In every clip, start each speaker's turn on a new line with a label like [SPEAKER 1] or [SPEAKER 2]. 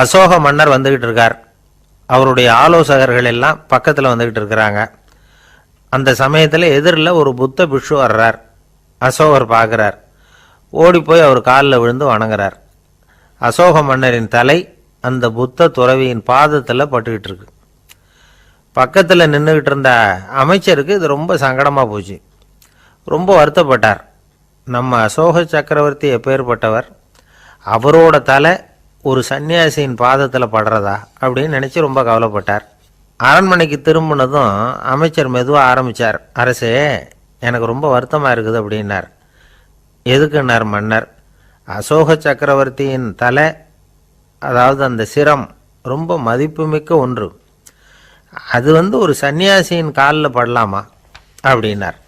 [SPEAKER 1] அசோக மன்னர் வந்துகிட்டு இருக்கார். அவருடைய ஆலோசகர்கள் எல்லாம் பக்கத்தில் வந்துகிட்டு இருக்கிறாங்க. அந்த சமயத்தில் எதிரில் ஒரு புத்த பிக்ஷு வர்றார். அசோகர் பார்க்குறார். ஓடி போய் அவர் காலில் விழுந்து வணங்குறார். அசோக மன்னரின் தலை அந்த புத்த துறவியின் பாதத்தில் பட்டுக்கிட்டு இருக்கு. பக்கத்தில் நின்றுக்கிட்டு இருந்த அமைச்சருக்கு இது ரொம்ப சங்கடமாக போச்சு. ரொம்ப வருத்தப்பட்டார். நம்ம அசோக சக்கரவர்த்தி எப்பேற்பட்டவர், அவரோட தலை ஒரு சன்னியாசியின் பாதத்தில் படுறதா அப்படின்னு நினச்சி ரொம்ப கவலைப்பட்டார். அரண்மனைக்கு திரும்பினதும் அமைச்சர் மெதுவாக ஆரம்பித்தார். அரசே, எனக்கு ரொம்ப வருத்தமாக இருக்குது அப்படின்னார். எதுக்குன்னார் மன்னர். அசோக சக்கரவர்த்தியின் தலை, அதாவது அந்த சிரம், ரொம்ப மதிப்புமிக்க ஒன்று. அது ஒரு சன்னியாசியின் காலில் படலாமா அப்படின்னார்.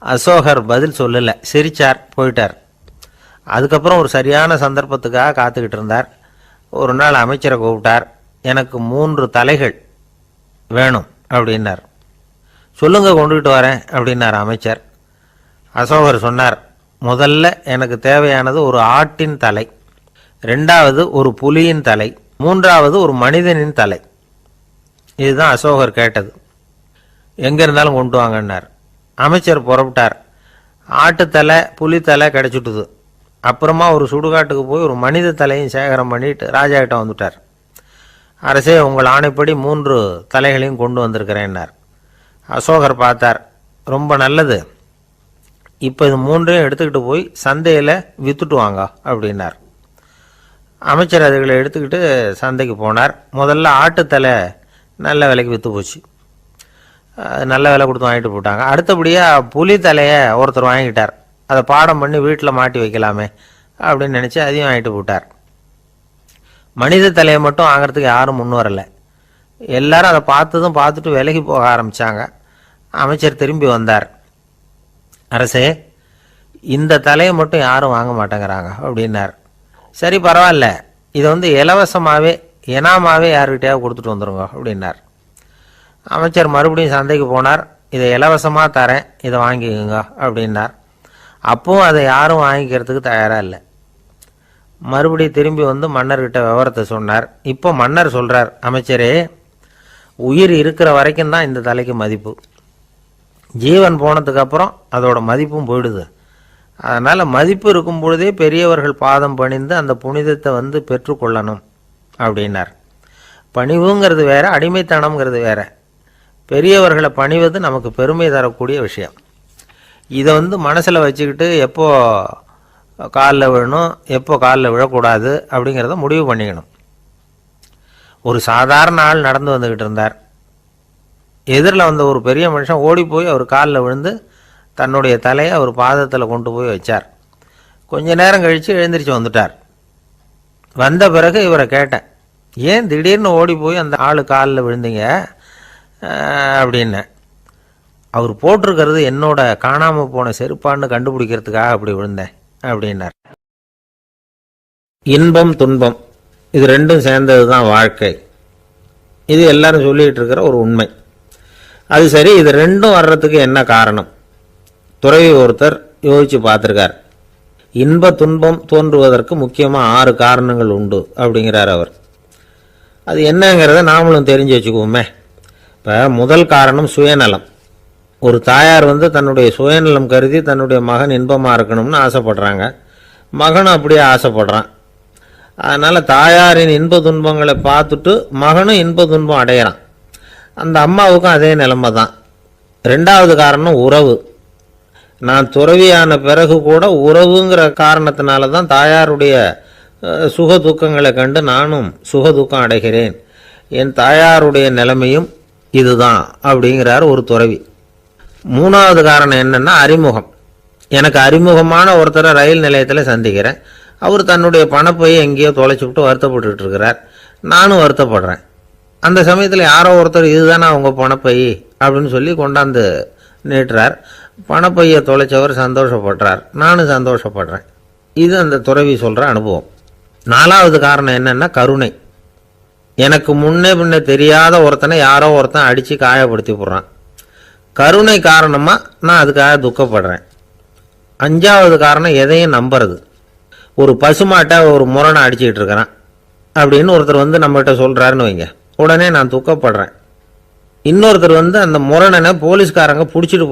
[SPEAKER 1] அசோகர் பதில் சொல்லலை, சிரிச்சார், போயிட்டார். அதுக்கப்புறம் ஒரு சரியான சந்தர்ப்பத்துக்காக காத்துக்கிட்டு இருந்தார். ஒரு நாள் அமைச்சரை கூப்பிட்டார். எனக்கு 3 தலைகள் வேணும் அப்படின்னார். சொல்லுங்க, கொண்டுகிட்டு வரேன் அப்படின்னார் அமைச்சர். அசோகர் சொன்னார், முதல்ல எனக்கு தேவையானது ஒரு ஆட்டின் தலை, 2வது ஒரு புலியின் தலை, 3வது ஒரு மனிதனின் தலை. இதுதான் அசோகர் கேட்டது. எங்கே இருந்தாலும் கொண்டு வாங்கன்னார். அமைச்சர் புறப்பட்டார். ஆட்டுத்தலை புலித்தலை கிடச்சிட்டுது. அப்புறமா ஒரு சுடுகாட்டுக்கு போய் ஒரு மனித தலையும் சேகரம் பண்ணிட்டு ராஜா கிட்ட வந்துட்டார். அரசே, உங்கள் ஆணைப்படி 3 தலைகளையும் கொண்டு வந்திருக்கிறேன்னார். அசோகர் பார்த்தார். ரொம்ப நல்லது, இப்போ இது 3ஐயும் எடுத்துக்கிட்டு போய் சந்தையில் விற்றுட்டு வாங்க அப்படின்னார். அமைச்சர் அதுகளை எடுத்துக்கிட்டு சந்தைக்கு போனார். முதல்ல ஆட்டுத்தலை நல்ல விலைக்கு விற்று போச்சு. நல்ல விலை கொடுத்து வாங்கிட்டு போட்டாங்க. அடுத்தபடியாக புலி தலையை ஒருத்தர் வாங்கிட்டார். அதை பாடம் பண்ணி வீட்டில் மாட்டி வைக்கலாமே அப்படின்னு நினச்சி அதையும் வாங்கிட்டு போட்டார். மனித தலையை மட்டும் வாங்கிறதுக்கு யாரும் முன் வரலை. எல்லாரும் அதை பார்த்துட்டு விலகி போக ஆரம்பித்தாங்க. அமைச்சர் திரும்பி வந்தார். அரசே, இந்த தலையை மட்டும் யாரும் வாங்க மாட்டேங்கிறாங்க அப்படின்னார். சரி, பரவாயில்ல, இதை இலவசமாகவே இனாமாவே யாருக்கிட்டையாவது கொடுத்துட்டு வந்துடுங்க அப்படின்னார். அமைச்சர் மறுபடியும் சந்தைக்கு போனார். இதை இலவசமாக தரேன், இதை வாங்கிக்கோங்க அப்படின்னார். அப்பவும் அதை யாரும் வாங்கிக்கிறதுக்கு தயாராக இல்லை. மறுபடியும் திரும்பி மன்னர்கிட்ட விவரத்தை சொன்னார். இப்போ மன்னர் சொல்கிறார், அமைச்சரே, உயிர் இருக்கிற வரைக்கும் தான் இந்த தலைக்கு மதிப்பு. ஜீவன் போனதுக்கப்புறம் அதோட மதிப்பும் போயிடுது. அதனால் மதிப்பு இருக்கும் பொழுதே பெரியவர்கள் பாதம் பணிந்து அந்த புனிதத்தை பெற்றுக்கொள்ளணும் அப்படின்னார். பணிவுங்கிறது வேற, அடிமைத்தனம்ங்கிறது வேற. பெரியவர்களை பணிவது நமக்கு பெருமை தரக்கூடிய விஷயம். இதை மனசில் வச்சுக்கிட்டு எப்போ காலில் விழணும், எப்போ காலில் விழக்கூடாது அப்படிங்கிறத முடிவு பண்ணிக்கணும். ஒரு சாதாரண ஆள் நடந்து வந்துக்கிட்டு இருந்தார். எதிரில் வந்த ஒரு பெரிய மனுஷன் ஓடி போய் அவர் காலில் விழுந்து தன்னுடைய தலையை அவர் பாதத்தில் கொண்டு போய் வச்சார். கொஞ்ச நேரம் கழித்து எழுந்திரிச்சு வந்துட்டார். வந்த பிறகு இவரை கேட்டேன், ஏன் திடீர்னு ஓடி போய் அந்த ஆள் காலில் விழுந்தீங்க அப்படின்னு. அவர் போட்டிருக்கிறது என்னோட காணாமல் போன செருப்பான்னு கண்டுபிடிக்கிறதுக்காக அப்படி விழுந்தேன் அப்படின்னார். இன்பம் துன்பம் இது ரெண்டும் சேர்ந்தது தான் வாழ்க்கை. இது எல்லாரும் சொல்லிகிட்டு இருக்கிற ஒரு உண்மை. அது சரி, இது ரெண்டும் வர்றதுக்கு என்ன காரணம்? துறவி ஒருத்தர் யோசித்து பார்த்துருக்கார். இன்ப துன்பம் தோன்றுவதற்கு முக்கியமாக 6 காரணங்கள் உண்டு அப்படிங்கிறார் அவர். அது என்னங்கிறத நாமளும் தெரிஞ்சு வச்சுக்குவோமே. இப்போ முதல் காரணம் சுயநலம். ஒரு தாயார் தன்னுடைய சுயநலம் கருதி தன்னுடைய மகன் இன்பமாக இருக்கணும்னு ஆசைப்படுறாங்க. மகனும் அப்படியே ஆசைப்படுறான். அதனால் தாயாரின் இன்ப துன்பங்களை பார்த்துட்டு மகனும் இன்ப துன்பம் அடையிறான். அந்த அம்மாவுக்கும் அதே நிலைமை தான். 2வது காரணம் உறவு. நான் துறவியான பிறகு கூட உறவுங்கிற காரணத்தினால தான் தாயாருடைய சுக துக்கங்களை கண்டு நானும் சுக துக்கம் அடைகிறேன். என் தாயாருடைய நிலைமையும் இதுதான் அப்படிங்கிறார் ஒரு துறவி. 3வது காரணம் என்னென்னா அறிமுகம். எனக்கு அறிமுகமான ஒருத்தரை ரயில் நிலையத்தில் சந்திக்கிறேன். அவர் தன்னுடைய பணப்பையை எங்கேயோ தொலைச்சிவிட்டு வருத்தப்பட்டு இருக்கிறார். நானும் வருத்தப்படுறேன். அந்த சமயத்தில் யாரோ ஒருத்தர் இதுதானே அவங்க பணப்பை அப்படின்னு சொல்லி கொண்டாந்து நீட்டுறார். பணப்பையை தொலைச்சவர் சந்தோஷப்படுறார், நானும் சந்தோஷப்படுறேன். இது அந்த துறவி சொல்கிற அனுபவம். 4வது காரணம் என்னென்னா கருணை. எனக்கு முன்னே பின்னே தெரியாத ஒருத்தனை யாரோ ஒருத்தன் அடித்து காயப்படுத்தி போடுறான். கருணை காரணமாக நான் அதுக்காக துக்கப்படுறேன். 5வது காரணம் எதையும் நம்புறது. ஒரு பசுமாட்டை ஒரு முரணை அடிச்சுக்கிட்டு இருக்கிறான். அப்படின்னு ஒருத்தர் வந்து நம்மகிட்ட சொல்கிறாருன்னு வைங்க, உடனே நான் துக்கப்படுறேன். இன்னொருத்தர் வந்து அந்த முரணனை போலீஸ்காரங்க பிடிச்சிட்டு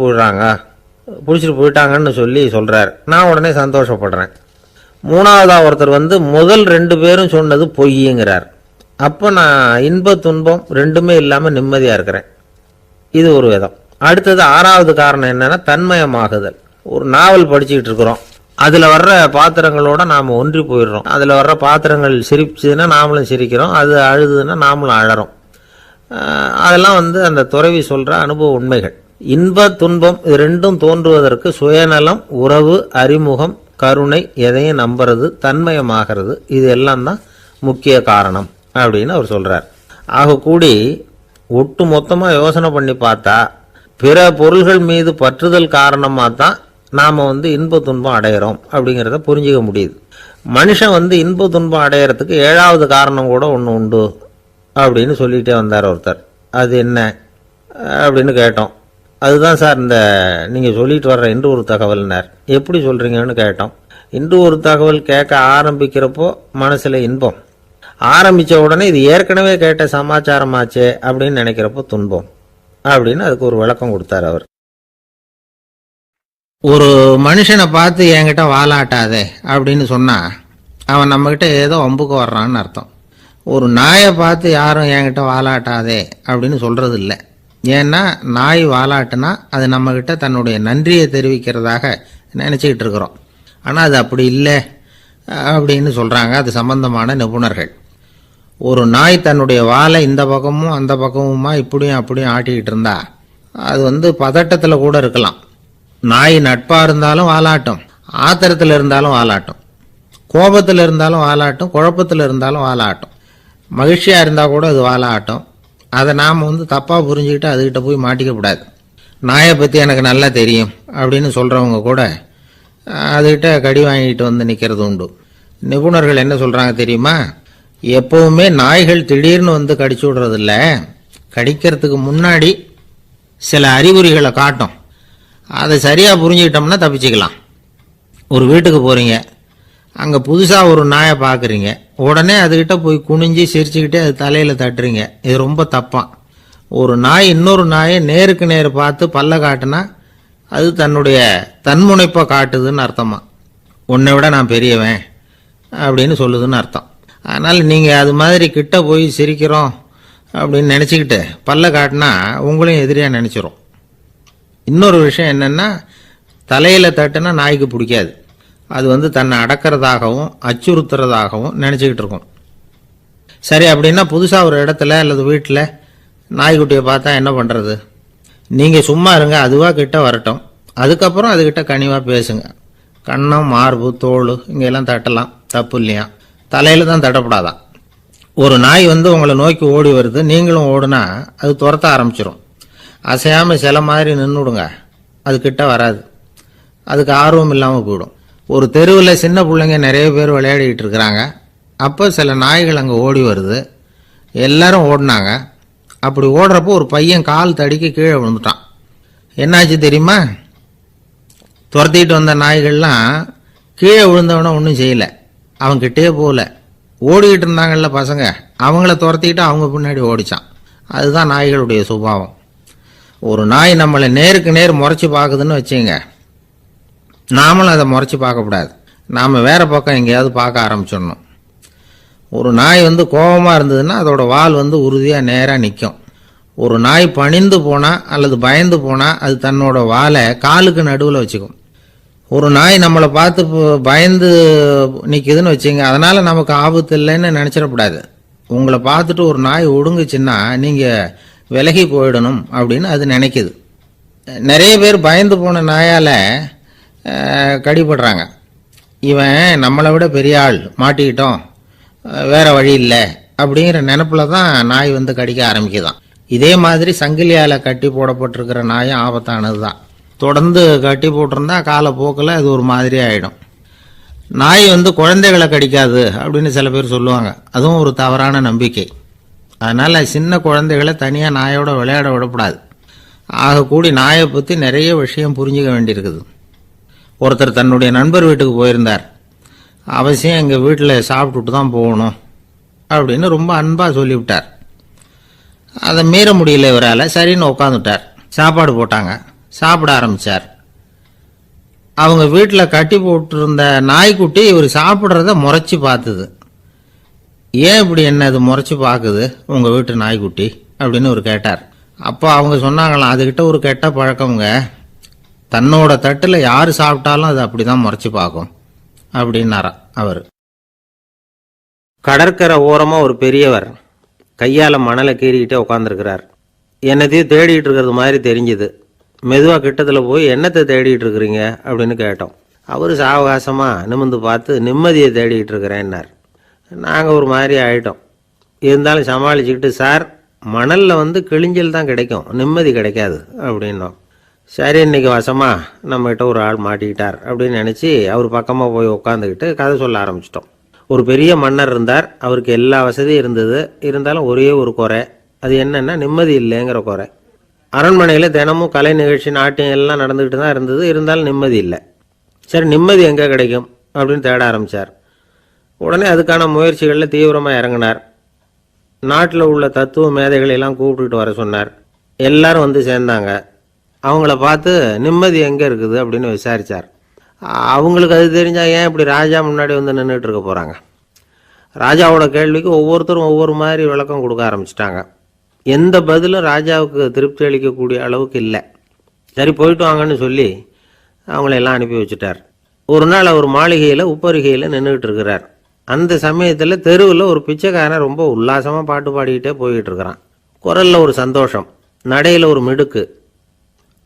[SPEAKER 1] போயிட்டாங்கன்னு சொல்லி சொல்கிறார், நான் உடனே சந்தோஷப்படுறேன். மூணாவதாக ஒருத்தர் வந்து முதல் 2 பேரும் சொன்னது பொய்யுங்கிறார். அப்போ நான் இன்ப துன்பம் ரெண்டுமே இல்லாமல் நிம்மதியாக இருக்கிறேன். இது ஒரு விதம். அடுத்தது 6வது காரணம் என்னன்னா தன்மயமாகுதல். ஒரு நாவல் படிச்சுக்கிட்டு இருக்கிறோம், அதில் வர்ற பாத்திரங்களோட நாம் ஒன்றி போயிடுறோம். அதில் வர்ற பாத்திரங்கள் சிரிச்சுதுன்னா நாமளும் சிரிக்கிறோம், அது அழுதுன்னா நாமளும் அழறோம். அதெல்லாம் வந்து அந்த துறவி சொல்கிற அனுபவ உண்மைகள். இன்ப துன்பம் இது ரெண்டும் தோன்றுவதற்கு சுயநலம், உறவு, அறிமுகம், கருணை, எதையும் நம்புறது, தன்மயமாகிறது, இது எல்லாம் தான் முக்கிய காரணம் அப்படின்னு அவர் சொல்கிறார். ஆக கூடி ஒட்டு மொத்தமாக யோசனை பண்ணி பார்த்தா பிற பொருள்கள் மீது பற்றுதல் காரணமாக தான் நாம் வந்து இன்ப துன்பம் அடையிறோம் அப்படிங்கிறத புரிஞ்சிக்க முடியுது. மனுஷன் வந்து இன்ப துன்பம் அடையிறதுக்கு 7வது காரணம் கூட ஒன்று உண்டு அப்படின்னு சொல்லிகிட்டே வந்தார் ஒருத்தர். அது என்ன அப்படின்னு கேட்டோம். அதுதான் சார் இந்த நீங்கள் சொல்லிட்டு வர்ற இன்று ஒரு தகவல்னார். எப்படி சொல்கிறீங்கன்னு கேட்டோம். இன்று ஒரு தகவல் கேட்க ஆரம்பிக்கிறப்போ மனசில் இன்பம், ஆரம்பித்த உடனே இது ஏற்கனவே கேட்ட சமாச்சாரமாச்சே அப்படின்னு நினைக்கிறப்போ துன்பம் அப்படின்னு அதுக்கு ஒரு விளக்கம் கொடுத்தார் அவர். ஒரு மனுஷனை பார்த்து என்கிட்ட வாலாட்டாதே அப்படின்னு சொன்னால் அவன் நம்மக்கிட்ட ஏதோ வம்புக்கு வர்றான்னு அர்த்தம். ஒரு நாயை பார்த்து யாரும் என்கிட்ட வாலாட்டாதே அப்படின்னு சொல்கிறது இல்லை. ஏன்னா நாய் வாலாட்டுனா அது நம்மக்கிட்ட தன்னுடைய நன்றியை தெரிவிக்கிறதாக நினச்சிக்கிட்டு இருக்கிறோம். ஆனால் அது அப்படி இல்லை அப்படின்னு சொல்கிறாங்க அது சம்பந்தமான நிபுணர்கள். ஒரு நாய் தன்னுடைய வாலை இந்த பக்கமும் அந்த பக்கமுமா இப்படியும் அப்படியும் ஆட்டிக்கிட்டு இருந்தா அது வந்து பதட்டத்தில் கூட இருக்கலாம். நாய் நட்பாக இருந்தாலும் வாலாட்டும், ஆத்திரத்தில் இருந்தாலும் வாலாட்டும், கோபத்தில் இருந்தாலும் வாலாட்டும், குழப்பத்தில் இருந்தாலும் வாலாட்டும், மகிழ்ச்சியாக இருந்தால் கூட அது வாலாட்டும். அதை நாம் வந்து தப்பாக புரிஞ்சுக்கிட்டு அதுக்கிட்ட போய் மாட்டிக்கக்கூடாது. நாயை பற்றி எனக்கு நல்லா தெரியும் அப்படின்னு சொல்கிறவங்க கூட அதுக்கிட்ட கடி வாங்கிட்டு வந்து நிற்கிறது உண்டு. நிபுணர்கள் என்ன சொல்கிறாங்க தெரியுமா? எப்போவுமே நாய்கள் திடீர்னு வந்து கடிச்சு விடுறதில்ல, கடிக்கிறதுக்கு முன்னாடி சில அறிகுறிகளை காட்டும். அதை சரியாக புரிஞ்சுக்கிட்டோம்னா தப்பிச்சுக்கலாம். ஒரு வீட்டுக்கு போகிறீங்க, அங்கே புதுசாக ஒரு நாயை பார்க்குறீங்க, உடனே அதுக்கிட்ட போய் குனிஞ்சு சிரிச்சுக்கிட்டே அது தலையில் தட்டுறீங்க. இது ரொம்ப தப்பான். ஒரு நாய் இன்னொரு நாயை நேருக்கு நேர் பார்த்து பல்ல காட்டுனா அது தன்னுடைய தன்முனைப்பை காட்டுதுன்னு அர்த்தமா. உன்னை விட நான் பெரியவன் அப்படின்னு சொல்லுதுன்னு அர்த்தம். அதனால் நீங்கள் அது மாதிரி கிட்ட போய் சிரிக்கிறோம் அப்படின்னு நினச்சிக்கிட்டு பல்ல காட்டினா உங்களையும் எதிரியாக நினச்சிரும். இன்னொரு விஷயம் என்னென்னா, தலையில் தட்டுனா நாய்க்கு பிடிக்காது. அது வந்து தன்னை அடக்கிறதாகவும் அச்சுறுத்துறதாகவும் நினச்சிக்கிட்டு இருக்கும். சரி, அப்படின்னா புதுசாக ஒரு இடத்துல அல்லது வீட்டில் நாய்க்குட்டியை பார்த்தா என்ன பண்ணுறது? நீங்கள் சும்மா இருங்க, அதுவாக கிட்ட வரட்டும். அதுக்கப்புறம் அதுக்கிட்ட கனிவாக பேசுங்க. கன்னம், மார்பு, தோல் இங்கெல்லாம் தட்டலாம், தப்பு இல்லையா? தலையில் தான் தட்டப்படாதான். ஒரு நாய் வந்து உங்களை நோக்கி ஓடி வருது, நீங்களும் ஓடுனா அது துரத்த ஆரம்பிச்சிடும். அசையாமல் சில மாதிரி நின்றுடுங்க, அது கிட்ட வராது. அதுக்கு ஆர்வம் இல்லாமல் போயிடும். ஒரு தெருவில் சின்ன பிள்ளைங்க நிறைய பேர் விளையாடிக்கிட்டு இருக்கிறாங்க. அப்போ சில நாய்கள் அங்கே ஓடி வருது. எல்லாரும் ஓடினாங்க. அப்படி ஓடுறப்போ ஒரு பையன் கால் தடிக்க கீழே விழுந்துட்டான். என்னாச்சு தெரியுமா? துரத்திட்டு வந்த நாய்கள்லாம் கீழே விழுந்தவன ஒன்றும் செய்யலை, அவன்கிட்டே போகல. ஓடிக்கிட்டு இருந்தாங்கல்ல பசங்க, அவங்கள துரத்திக்கிட்டு அவங்க பின்னாடி ஓடிச்சான். அதுதான் நாய்களுடைய சுபாவம். ஒரு நாய் நம்மளை நேருக்கு நேர் முறைச்சி பார்க்குதுன்னு வச்சுங்க, நாமளும் அதை முறைச்சி பார்க்கக்கூடாது. நாம் வேறு பக்கம் எங்கேயாவது பார்க்க ஆரம்பிச்சிடணும். ஒரு நாய் வந்து கோபமாக இருந்ததுன்னா அதோட வால் வந்து உறுதியாக நேராக நிற்கும். ஒரு நாய் பணிந்து போனால் அல்லது பயந்து போனால் அது தன்னோட வாலை காலுக்கு நடுவில் வச்சுக்கும். ஒரு நாய் நம்மளை பார்த்து பயந்து நிற்குதுன்னு வச்சுங்க, அதனால் நமக்கு ஆபத்து இல்லைன்னு நினச்சிடக்கூடாது. உங்களை பார்த்துட்டு ஒரு நாய் ஒடுங்குச்சுன்னா நீங்கள் விலகி போயிடணும் அப்படின்னு அது நினைக்குது. நிறைய பேர் பயந்து போன நாயால் கடிபடுறாங்க. இவன் நம்மளை விட பெரிய ஆள், மாட்டிக்கிட்டோம், வேற வழி இல்லை அப்படிங்கிற நினப்பில் தான் நாய் வந்து கடிக்க ஆரம்பிக்குதான். இதே மாதிரி சங்கிலியால் கட்டி போடப்பட்டிருக்கிற நாயும் ஆபத்தானது தான். தொடர்ந்து கட்டி போட்டிருந்தா காலப்போக்கில் அது ஒரு மாதிரி ஆகிடும். நாய் வந்து குழந்தைகளை கடிக்காது அப்படின்னு சில பேர் சொல்லுவாங்க. அதுவும் ஒரு தவறான நம்பிக்கை. அதனால் சின்ன குழந்தைகளை தனியாக நாயோட விளையாட விடக்கூடாது. ஆக கூடி நாயை பற்றி நிறைய விஷயம் புரிஞ்சுக்க வேண்டியிருக்குது. ஒருத்தர் தன்னுடைய நண்பர் வீட்டுக்கு போயிருந்தார். அவசியம் எங்கள் வீட்டில் சாப்பிட்டுட்டு தான் போகணும் அப்படின்னு ரொம்ப அன்பாக சொல்லிவிட்டார். அதை மீற முடியல இவரால். சரின்னு உட்காந்துட்டார். சாப்பாடு போட்டாங்க. சாப்பிட ஆரம்பித்தார். அவங்க வீட்டில் கட்டி போட்டிருந்த நாய்க்குட்டி இவர் சாப்பிட்றத முறைச்சி பார்த்துது. ஏன் இப்படி என்ன இது முறைச்சி பார்க்குது உங்கள் வீட்டு நாய்க்குட்டி அப்படின்னு அவர் கேட்டார். அப்போ அவங்க சொன்னாங்களாம், அதுக்கிட்ட ஒரு கெட்ட பழக்கம்ங்க, தன்னோட தட்டில் யார் சாப்பிட்டாலும் அது அப்படி தான் முறைச்சி பார்க்கும் அப்படின்னாரா அவர். கடற்கரை ஓரமாக ஒரு பெரியவர் கையால் மணலை கீறிக்கிட்டே உட்காந்துருக்கிறார். என்னத்தையும் தேடிட்டு இருக்கிறது மாதிரி தெரிஞ்சுது. மெதுவாக கிட்டத்தில் போய் என்னத்தை தேடிட்டு இருக்கிறீங்க அப்படின்னு கேட்டோம். அவர் சாவகாசமாக நிமிர்ந்து பார்த்து நிம்மதியை தேடிக்கிட்டு இருக்கிறேன்னார். நாங்கள் ஒரு மாதிரி ஆகிட்டோம். இருந்தாலும் சமாளிச்சுக்கிட்டு, சார் மணலில் கிழிஞ்சல் தான் கிடைக்கும், நிம்மதி கிடைக்காது அப்படின்னோம். சரி, இன்னைக்கு வசமாக நம்மகிட்ட ஒரு ஆள் மாட்டிக்கிட்டார் அப்படின்னு நினச்சி அவர் பக்கமாக போய் உட்காந்துக்கிட்டு கதை சொல்ல ஆரம்பிச்சிட்டோம். ஒரு பெரிய மன்னர் இருந்தார். அவருக்கு எல்லா வசதியும் இருந்தது. இருந்தாலும் ஒரே ஒரு குறை. அது என்னென்னா நிம்மதி இல்லைங்கிற குறை. அரண்மனையில் தினமும் கலை நிகழ்ச்சி, நாட்டியம் எல்லாம் நடந்துக்கிட்டு தான் இருந்தது. இருந்தாலும் நிம்மதி இல்லை. சரி, நிம்மதி எங்கே கிடைக்கும் அப்படின்னு தேட ஆரம்பித்தார். உடனே அதுக்கான முயற்சிகளில் தீவிரமாக இறங்கினார். நாட்டில் உள்ள தத்துவ மேதைகளெல்லாம் கூப்பிட்டுட்டு வர சொன்னார். எல்லாரும் வந்து சேர்ந்தாங்க. அவங்கள பார்த்து நிம்மதி எங்கே இருக்குது அப்படின்னு விசாரித்தார். அவங்களுக்கு அது தெரிஞ்சால் ஏன் இப்படி ராஜா முன்னாடி வந்து நின்றுட்டு இருக்க போகிறாங்க? ராஜாவோட கேள்விக்கு ஒவ்வொருத்தரும் ஒவ்வொரு மாதிரி விளக்கம் கொடுக்க ஆரம்பிச்சிட்டாங்க. எந்த பதிலும் ராஜாவுக்கு திருப்தி அளிக்கக்கூடிய அளவுக்கு இல்லை. சரி, போயிட்டு வாங்கன்னு சொல்லி அவங்களெல்லாம் அனுப்பி வச்சுட்டார். ஒரு நாள் அவர் மாளிகையில் உப்பருகையில் நின்றுக்கிட்டு இருக்கிறார். அந்த சமயத்தில் தெருவில் ஒரு பிச்சைக்காரன் ரொம்ப உல்லாசமாக பாட்டு பாடிக்கிட்டே போய்கிட்டு இருக்கிறான். குரலில் ஒரு சந்தோஷம், நடையில் ஒரு மிடுக்கு.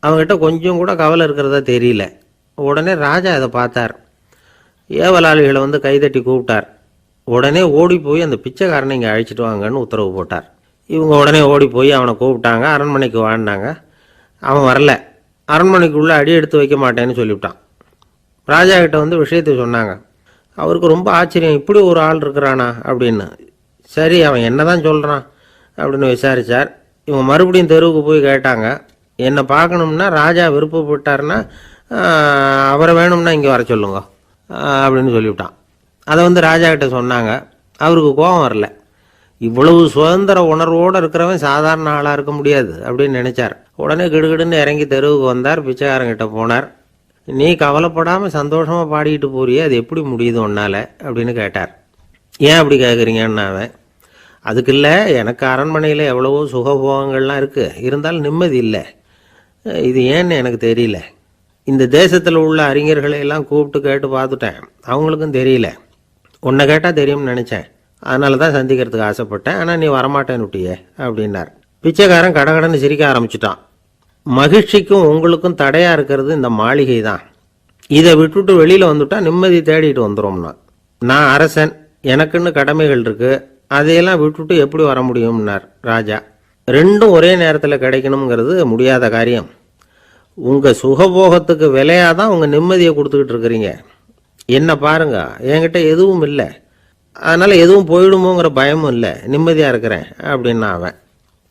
[SPEAKER 1] அவங்ககிட்ட கொஞ்சம் கூட கவலை இருக்கிறதா தெரியல. உடனே ராஜா அதை பார்த்தார். ஏவலாளிகளை கைதட்டி கூப்பிட்டார். உடனே ஓடி போய் அந்த பிச்சைக்காரனை இங்கே அழைச்சிட்டு வாங்கன்னு உத்தரவு போட்டார். இவங்க உடனே ஓடி போய் அவனை கூப்பிட்டாங்க. அரண்மனைக்கு வாழ்ந்தாங்க. அவன் வரல. அரண்மனைக்குள்ளே அடி எடுத்து வைக்க மாட்டேன்னு சொல்லிவிட்டான். ராஜா கிட்ட விஷயத்தை சொன்னாங்க. அவருக்கு ரொம்ப ஆச்சரியம், இப்படி ஒரு ஆள் இருக்கிறானா அப்படின்னு. சரி, அவன் என்ன தான் சொல்கிறான் அப்படின்னு விசாரித்தார். இவங்க மறுபடியும் தெருவுக்கு போய் கேட்டாங்க. என்னை பார்க்கணும்னா ராஜா விருப்பப்பட்டார்னா அவரை வேணும்னா இங்கே வர சொல்லுங்க அப்படின்னு சொல்லிவிட்டான். அதை ராஜா கிட்ட சொன்னாங்க. அவருக்கு கோபம் வரல. இவ்வளவு சுதந்திர உணர்வோடு இருக்கிறவன் சாதாரண ஆளாக இருக்க முடியாது அப்படின்னு நினைச்சார். உடனே கிடுகிடுன்னு இறங்கி தெருவுக்கு வந்தார். பிச்சைக்காரங்கிட்ட போனார். நீ கவலைப்படாமல் சந்தோஷமாக பாடிக்கிட்டு போறியே, அது எப்படி முடியுது உன்னால் அப்படின்னு கேட்டார். ஏன் அப்படி கேட்குறீங்கன்னு அவன், அதுக்கு இல்லை, எனக்கு அரண்மனையில் எவ்வளவோ சுகபோகங்கள்லாம் இருக்குது, இருந்தாலும் நிம்மதி இல்லை. இது ஏன்னு எனக்கு தெரியல. இந்த தேசத்தில் உள்ள அறிஞர்களை எல்லாம் கூப்பிட்டு கேட்டு பார்த்துட்டேன், அவங்களுக்கும் தெரியல. உன்னை கேட்டால் தெரியும்னு நினச்சேன், அதனால தான் சந்திக்கிறதுக்கு ஆசைப்பட்டேன். ஆனால் நீ வரமாட்டேன்னு விட்டியே அப்படின்னார். பிச்சைக்காரன் கடகடன்னு சிரிக்க ஆரம்பிச்சிட்டான். மகிழ்ச்சிக்கும் உங்களுக்கும் தடையாக இருக்கிறது இந்த மாளிகை தான். இதை விட்டுட்டு வெளியில் வந்துட்டா நிம்மதி தேடிட்டு வந்துடும்னா. நான் அரசன், எனக்குன்னு கடமைகள் இருக்குது, அதையெல்லாம் விட்டுட்டு எப்படி வர முடியும்னார் ராஜா. ரெண்டும் ஒரே நேரத்தில் கிடைக்கணுங்கிறது முடியாத காரியம். உங்கள் சுகபோகத்துக்கு விலையாக தான் உங்கள் நிம்மதியை கொடுத்துக்கிட்டு இருக்கிறீங்க. என்ன பாருங்க, என்கிட்ட எதுவும் இல்லை, அதனால் எதுவும் போயிடுமோங்கிற பயமும் இல்லை, நிம்மதியாக இருக்கிறேன் அப்படின்னா அவன்.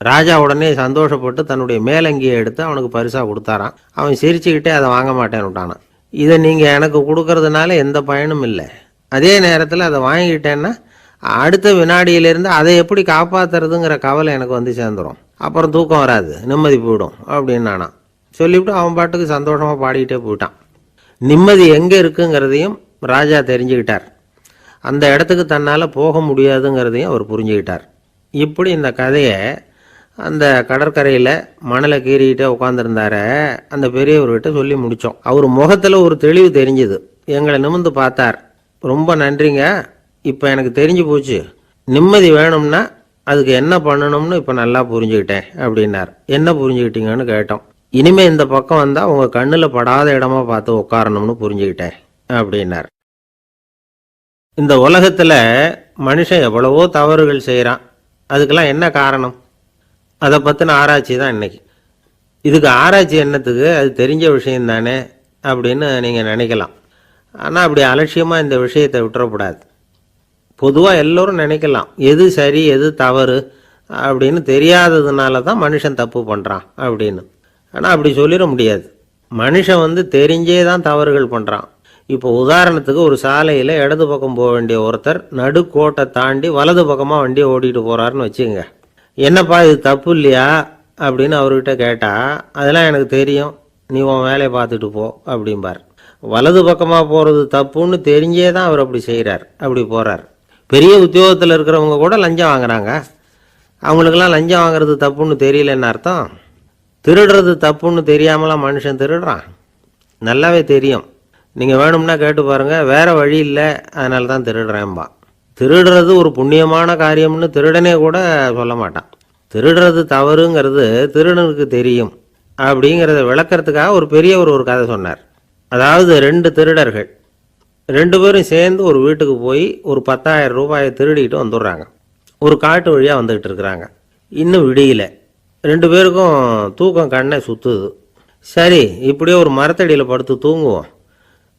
[SPEAKER 1] ராஜா உடனே சந்தோஷப்பட்டு தன்னுடைய மேலங்கியை எடுத்து அவனுக்கு பரிசாக கொடுத்தாரான். அவன் சிரிச்சுக்கிட்டே அதை வாங்க மாட்டேன்னு விட்டானான். இதை நீங்கள் எனக்கு கொடுக்கறதுனால எந்த பயனும் இல்லை, அதே நேரத்தில் அதை வாங்கிக்கிட்டேன்னா அடுத்த வினாடியிலேருந்து அதை எப்படி காப்பாற்றுறதுங்கிற கவலை எனக்கு சேர்ந்துடும், அப்புறம் தூக்கம் வராது, நிம்மதி போயிடும் அப்படின்னானா. சொல்லிவிட்டு அவன் பாட்டுக்கு சந்தோஷமாக பாடிக்கிட்டே போயிட்டான். நிம்மதி எங்கே இருக்குங்கிறதையும் ராஜா தெரிஞ்சுக்கிட்டார். அந்த இடத்துக்கு தன்னால் போக முடியாதுங்கிறதையும் அவர் புரிஞ்சுக்கிட்டார். இப்படி இந்த கதையை அந்த கடற்கரையில் மணலை கீறிக்கிட்டே உட்காந்துருந்தார அந்த பெரியவர்கிட்ட சொல்லி முடித்தோம். அவர் முகத்தில் ஒரு தெளிவு தெரிஞ்சுது. எங்களை நிமிர்ந்து பார்த்தார். ரொம்ப நன்றிங்க, இப்போ எனக்கு தெரிஞ்சு போச்சு, நிம்மதி வேணும்னா அதுக்கு என்ன பண்ணணும்னு இப்போ நல்லா புரிஞ்சுக்கிட்டேன் அப்படின்னார். என்ன புரிஞ்சுக்கிட்டீங்கன்னு கேட்டோம். இனிமே இந்த பக்கம் வந்தால் உங்கள் கண்ணில் படாத இடமா பார்த்து உட்காரணும்னு புரிஞ்சுக்கிட்டேன் அப்படின்னார். இந்த உலகத்தில் மனுஷன் எவ்வளவோ தவறுகள் செய்கிறான். அதுக்கெல்லாம் என்ன காரணம்? அதை பற்றின ஆராய்ச்சி தான் இன்னைக்கு. இதுக்கு ஆராய்ச்சி என்னத்துக்கு, அது தெரிஞ்ச விஷயம் தானே அப்படின்னு நீங்கள் நினைக்கலாம். ஆனால் அப்படி அலட்சியமாக இந்த விஷயத்தை விட்டுறக்கூடாது. பொதுவாக எல்லோரும் நினைக்கலாம் எது சரி எது தவறு அப்படின்னு தெரியாததுனால தான் மனுஷன் தப்பு பண்ணுறான் அப்படின்னு. ஆனால் அப்படி சொல்லிட முடியாது. மனுஷன் தெரிஞ்சே தான் தவறுகள் பண்ணுறான். இப்போ உதாரணத்துக்கு ஒரு சாலையில் இடது பக்கம் போக வேண்டிய ஒருத்தர் நடுக்கோட்டை தாண்டி வலது பக்கமாக வண்டியை ஓட்டிகிட்டு போகிறாருன்னு வச்சுக்கோங்க. என்னப்பா இது தப்பு இல்லையா அப்படின்னு அவர்கிட்ட கேட்டால், அதெல்லாம் எனக்கு தெரியும், நீ உன் வேலையை பார்த்துட்டு போ அப்படிம்பார். வலது பக்கமாக போகிறது தப்புன்னு தெரிஞ்சே தான் அவர் அப்படி செய்கிறார், அப்படி போகிறார். பெரிய உத்தியோகத்தில் இருக்கிறவங்க கூட லஞ்சம் வாங்குறாங்க. அவங்களுக்கெல்லாம் லஞ்சம் வாங்குறது தப்புன்னு தெரியலன்னு அர்த்தம். திருடுறது தப்புன்னு தெரியாமலாம் மனுஷன் திருடுறான், நல்லாவே தெரியும். நீங்கள் வேணும்னா கேட்டு பாருங்கள், வேறு வழி இல்லை அதனால தான் திருடுறேன்பா. திருடுறது ஒரு புண்ணியமான காரியம்னு திருடனே கூட சொல்ல மாட்டான். திருடுறது தவறுங்கிறது திருடனுக்கு தெரியும் அப்படிங்கிறத விளக்கறதுக்காக ஒரு பெரியவர் ஒரு கதை சொன்னார். அதாவது 2 திருடர்கள் 2 பேரும் சேர்ந்து ஒரு வீட்டுக்கு போய் ஒரு 10,000 ரூபாயை திருடிட்டு வந்துடுறாங்க. ஒரு காட்டு வழியாக வந்துக்கிட்டு இருக்கிறாங்க. இன்னும் விடியல. 2 பேருக்கும் தூக்கம் கண்ணை சுற்றுது. சரி, இப்படியே ஒரு மரத்தடியில் படுத்து தூங்குவோம்,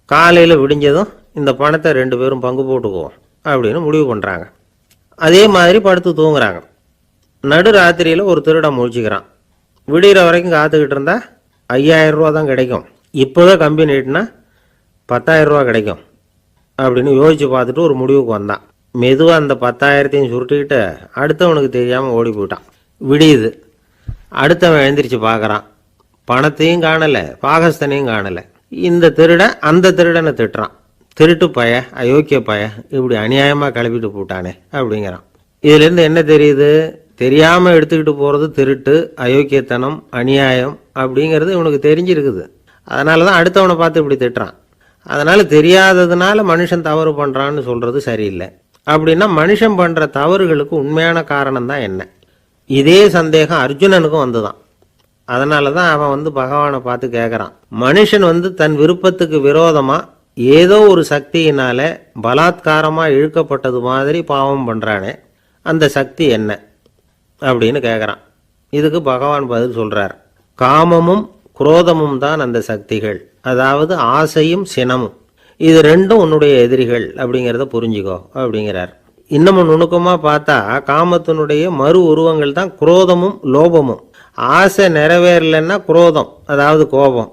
[SPEAKER 1] காலையில் விடிஞ்சதும் இந்த பணத்தை 2 பேரும் பங்கு போட்டுக்குவோம் அப்படின்னு முடிவு பண்ணுறாங்க. அதே மாதிரி படுத்து தூங்குறாங்க. நடு ராத்திரியில் ஒரு திருடன் முழிச்சிக்கிறான். விடிகிற வரைக்கும் காத்துக்கிட்டு இருந்தால் 5,000 ரூபா தான் கிடைக்கும், இப்போவே கம்பி நீட்டினா 10,000 ரூபா கிடைக்கும் அப்படின்னு யோசித்து பார்த்துட்டு ஒரு முடிவுக்கு வந்தான். மெதுவாக அந்த 10,000த்தையும் சுருட்டிக்கிட்டு அடுத்தவனுக்கு தெரியாமல் ஓடி போயிட்டான். விடியுது. அடுத்தவன் எழுந்திரிச்சு பார்க்குறான். பணத்தையும் காணலை, பாகஸ்தனையும் காணலை. இந்த திருடன் அந்த திருடனை திட்டுறான், திருட்டு பய, அயோக்கிய பய, இப்படி அநியாயமாக கிளப்பிட்டு போட்டானே அப்படிங்கிறான். இதுலேருந்து என்ன தெரியுது? தெரியாமல் எடுத்துக்கிட்டு போகிறது திருட்டு, அயோக்கியத்தனம், அநியாயம் அப்படிங்கிறது இவனுக்கு தெரிஞ்சிருக்குது. அதனால தான் அடுத்தவனை பார்த்து இப்படி திட்டுறான். அதனால் தெரியாததுனால மனுஷன் தவறு பண்ணுறான்னு சொல்கிறது சரியில்லை. அப்படின்னா மனுஷன் பண்ணுற தவறுகளுக்கு உண்மையான காரணம் தான் என்ன? இதே சந்தேகம் அர்ஜுனனுக்கும் வந்துதான். அதனால தான் அவன் பகவானை பார்த்து கேட்குறான், மனுஷன் தன் விருப்பத்துக்கு விரோதமாக ஏதோ ஒரு சக்தியினால பலாத்காரமாக இழுக்கப்பட்டது மாதிரி பாவம் பண்ணுறானே, அந்த சக்தி என்ன அப்படின்னு கேட்குறான். இதுக்கு பகவான் பதில் சொல்கிறார், காமமும் குரோதமும் தான் அந்த சக்திகள், அதாவது ஆசையும் சினமும். இது 2ம் உன்னுடைய எதிரிகள் அப்படிங்கிறத புரிஞ்சுக்கோ அப்படிங்கிறார். இன்னமும் நுணுக்கமாக பார்த்தா காமத்தினுடைய மறு உருவங்கள் தான் குரோதமும் லோபமும். ஆசை நிறைவேறலைன்னா குரோதம், அதாவது கோபம்.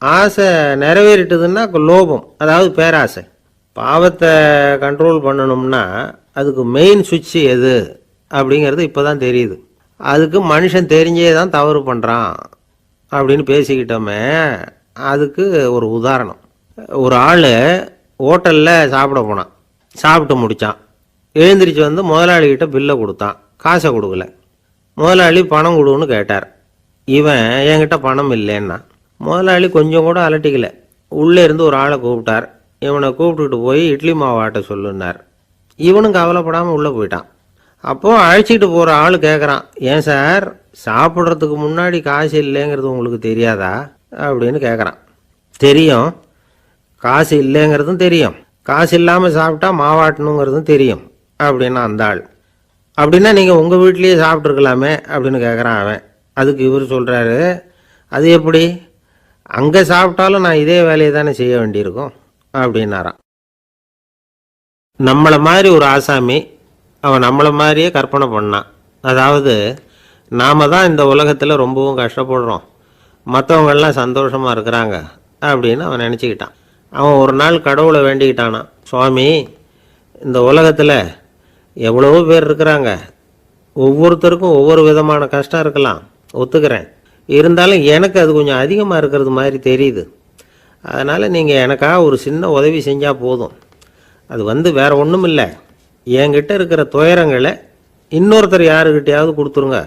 [SPEAKER 1] ஆசை நிறைவேறிட்டதுன்னா லோபம், அதாவது பேராசை. பாவத்தை கண்ட்ரோல் பண்ணணும்னா அதுக்கு மெயின் சுவிட்ச் எது அப்படிங்கிறது இப்போ தான் தெரியுது. அதுக்கு மனுஷன் தெரிஞ்சே தான் தவறு பண்ணுறான் அப்படின்னு பேசிக்கிட்டோமே. அதுக்கு ஒரு உதாரணம். ஒரு ஆள் ஹோட்டலில் சாப்பிட போனான். சாப்பிட்டு முடித்தான். எழுந்திரிச்சு முதலாளிகிட்ட பில்லை கொடுத்தான். காசை கொடுக்கல. முதலாளி பணம் கொடுன்னு கேட்டார். இவன் என்கிட்ட பணம் இல்லைன்னா. முதலாளி கொஞ்சம் கூட அலட்டிக்கல. உள்ளே இருந்து ஒரு ஆளை கூப்பிட்டார். இவனை கூப்பிட்டுட்டு போய் இட்லி மாவு ஆட்ட சொல்லுன்னார். இவனும் கவலைப்படாமல் உள்ளே போயிட்டான். அப்போது அழைச்சிட்டு போகிற ஆள் கேட்குறான், ஏன் சார் சாப்பிட்றதுக்கு முன்னாடி காசு இல்லைங்கிறது உங்களுக்கு தெரியாதா அப்படின்னு கேட்குறான். தெரியும், காசு இல்லைங்கிறதும் தெரியும், காசு இல்லாமல் சாப்பிட்டா மாவாட்டணுங்கிறதும் தெரியும் அப்படின்னா அந்த ஆள். அப்படின்னா நீங்கள் உங்கள் வீட்லேயே சாப்பிட்ருக்கலாமே அப்படின்னு கேட்குறான் அவன். அதுக்கு இவர் சொல்கிறாரு, அது எப்படி, அங்கே சாப்பிட்டாலும் நான் இதே வேலையை தானே செய்ய வேண்டியிருக்கும் அப்படின்னாரான். நம்மளை மாதிரி ஒரு ஆசாமி அவன் நம்மளை மாதிரியே கற்பனை பண்ணான். அதாவது நாம் தான் இந்த உலகத்தில் ரொம்பவும் கஷ்டப்படுறோம், மற்றவங்கெல்லாம் சந்தோஷமாக இருக்கிறாங்க அப்படின்னு அவன் நினச்சிக்கிட்டான். அவன் ஒரு நாள் கடவுளை வேண்டிக்கிட்டானான், சுவாமி இந்த உலகத்தில் எவ்வளவோ பேர் இருக்கிறாங்க, ஒவ்வொருத்தருக்கும் ஒவ்வொரு விதமான கஷ்டம் இருக்கலாம், ஒத்துக்கிறேன். இருந்தாலும் எனக்கு அது கொஞ்சம் அதிகமாக இருக்கிறது மாதிரி தெரியுது. அதனால் நீங்கள் எனக்காக ஒரு சின்ன உதவி செஞ்சால் போதும். அது வேறு ஒன்றும் இல்லை, என்கிட்ட இருக்கிற துயரங்களை இன்னொருத்தர் யாருக்கிட்டையாவது கொடுத்துருங்க,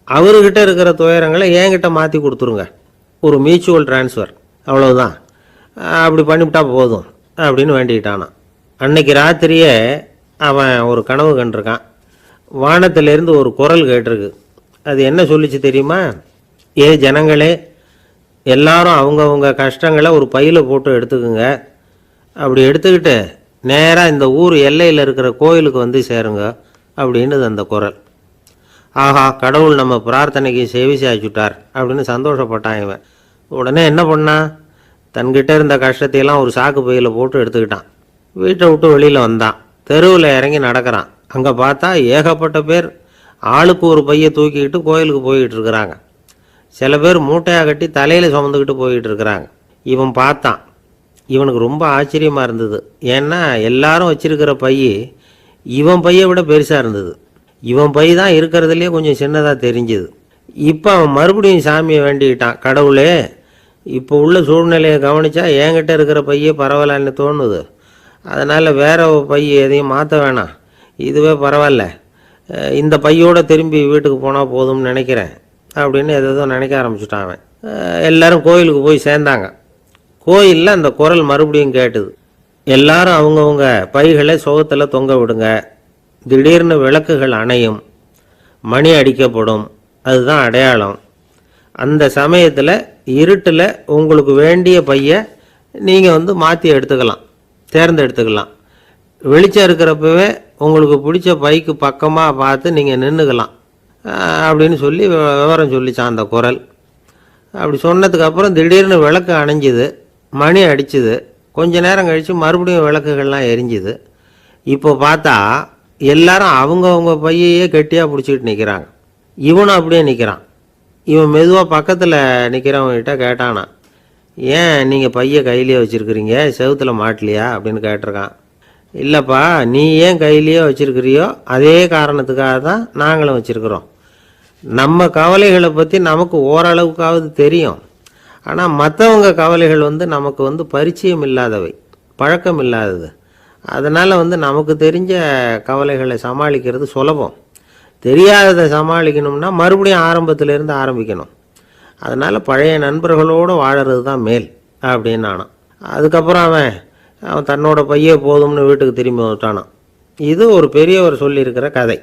[SPEAKER 1] அவர்கிட்ட இருக்கிற துயரங்களை என்கிட்ட மாற்றி கொடுத்துருங்க. ஒரு மியூச்சுவல் டிரான்ஸ்ஃபர், அவ்வளவுதான். அப்படி பண்ணிவிட்டா போதும் அப்படின்னு வேண்டிக்கிட்டானான். அன்னைக்கு ராத்திரியே அவன் ஒரு கனவு கண்டிருக்கான். வானத்திலேருந்து ஒரு குரல் கேட்டிருக்கு. அது என்ன சொல்லிச்சு தெரியுமா? ஏ ஜனங்களே, எல்லாரும் அவங்கவுங்க கஷ்டங்களை ஒரு பையில் போட்டு எடுத்துக்குங்க. அப்படி எடுத்துக்கிட்டு நேராக இந்த ஊர் எல்லையில் இருக்கிற கோயிலுக்கு சேருங்க அப்படின்னு அந்த குரல். ஆஹா, கடவுள் நம்ம பிரார்த்தனைக்கு செவி சாய்ச்சுட்டார் அப்படின்னு சந்தோஷப்பட்டான் இவன். உடனே என்ன பண்ணான், தன்கிட்ட இருந்த கஷ்டத்தையெல்லாம் ஒரு சாக்கு பையில் போட்டு எடுத்துக்கிட்டான். வீட்டை விட்டு வெளியில் வந்தான். தெருவில் இறங்கி நடக்கிறான். அங்கே பார்த்தா ஏகப்பட்ட பேர் ஆளுக்கு ஒரு பையை தூக்கிக்கிட்டு கோயிலுக்கு போய்கிட்டு இருக்கிறாங்க. சில பேர் மூட்டையாக கட்டி தலையில் சுமந்துக்கிட்டு போய்கிட்டு இருக்கிறாங்க. இவன் பார்த்தான், இவனுக்கு ரொம்ப ஆச்சரியமாக இருந்தது. ஏன்னா எல்லாரும் வச்சிருக்கிற பை இவன் பையை விட பெருசாக இருந்தது. இவன் பை தான் இருக்கிறதுலே கொஞ்சம் சின்னதாக தெரிஞ்சுது. இப்போ அவன் மறுபடியும் சாமியை வேண்டிக்கிட்டான், கடவுளே இப்போ உள்ள சூழ்நிலையை கவனித்தா என்கிட்ட இருக்கிற பையே பரவாயில்லன்னு தோணுது. அதனால் வேற பை எதையும் மாற்ற வேணாம், இதுவே பரவாயில்ல, இந்த பையோடு திரும்பி வீட்டுக்கு போனால் போதும்னு நினைக்கிறேன் அப்படின்னு எதோ நினைக்க ஆரம்பிச்சுட்டான் அவன். எல்லாரும் கோயிலுக்கு போய் சேர்ந்தாங்க. கோயிலில் அந்த குரல் மறுபடியும் கேட்டுது. எல்லாரும் அவங்கவுங்க பைகளை சுகத்தில் தொங்க விடுங்க, திடீர்னு விளக்குகள் அணையும், மணி அடிக்கப்படும், அதுதான் அடையாளம். அந்த சமயத்தில் இருட்டில் உங்களுக்கு வேண்டிய பையை நீங்கள் மாற்றி எடுத்துக்கலாம், தேர்ந்தெடுத்துக்கலாம். வெளிச்சம் இருக்கிறப்பவே உங்களுக்கு பிடிச்ச பைக்கு பக்கமாக பார்த்து நீங்கள் நின்றுக்கலாம் அப்படின்னு சொல்லி விவரம் சொல்லிச்சான் அந்த குரல். அப்படி சொன்னதுக்கப்புறம் திடீர்னு விளக்கு அணைஞ்சிது, மணி அடிச்சுது. கொஞ்ச நேரம் கழித்து மறுபடியும் விளக்குகள்லாம் எரிஞ்சுது. இப்போ பார்த்தா எல்லாரும் அவங்கவுங்க பையையே கெட்டியாக பிடிச்சிக்கிட்டு நிற்கிறாங்க. இவனும் அப்படியே நிற்கிறான். இவன் மெதுவாக பக்கத்தில் நிற்கிறவங்ககிட்ட கேட்டானா, ஏன் நீங்கள் பையை கையிலேயே வச்சுருக்கிறீங்க, செவுத்தில் மாட்டலையா அப்படின்னு கேட்டிருக்கான். இல்லைப்பா, நீ ஏன் கையிலேயே வச்சுருக்கிறியோ அதே காரணத்துக்காக தான் நாங்களும் வச்சுருக்குறோம். நம்ம கவலைகளை பற்றி நமக்கு ஓரளவுக்காவது தெரியும். ஆனால் மற்றவங்க கவலைகள் நமக்கு பரிச்சயம் இல்லாதவை, பழக்கம் இல்லாதது. அதனால் நமக்கு தெரிஞ்ச கவலைகளை சமாளிக்கிறது சுலபம். தெரியாததை சமாளிக்கணும்னா மறுபடியும் ஆரம்பத்திலேருந்து ஆரம்பிக்கணும். அதனால் பழைய நண்பர்களோடு வாழறது தான் மேல் அப்படின்னு ஆனான். அதுக்கப்புறம் அவன் தன்னோட பையே போதும்னு வீட்டுக்கு திரும்பி வந்துட்டானான். இது ஒரு பெரியவர் சொல்லியிருக்கிற கதை.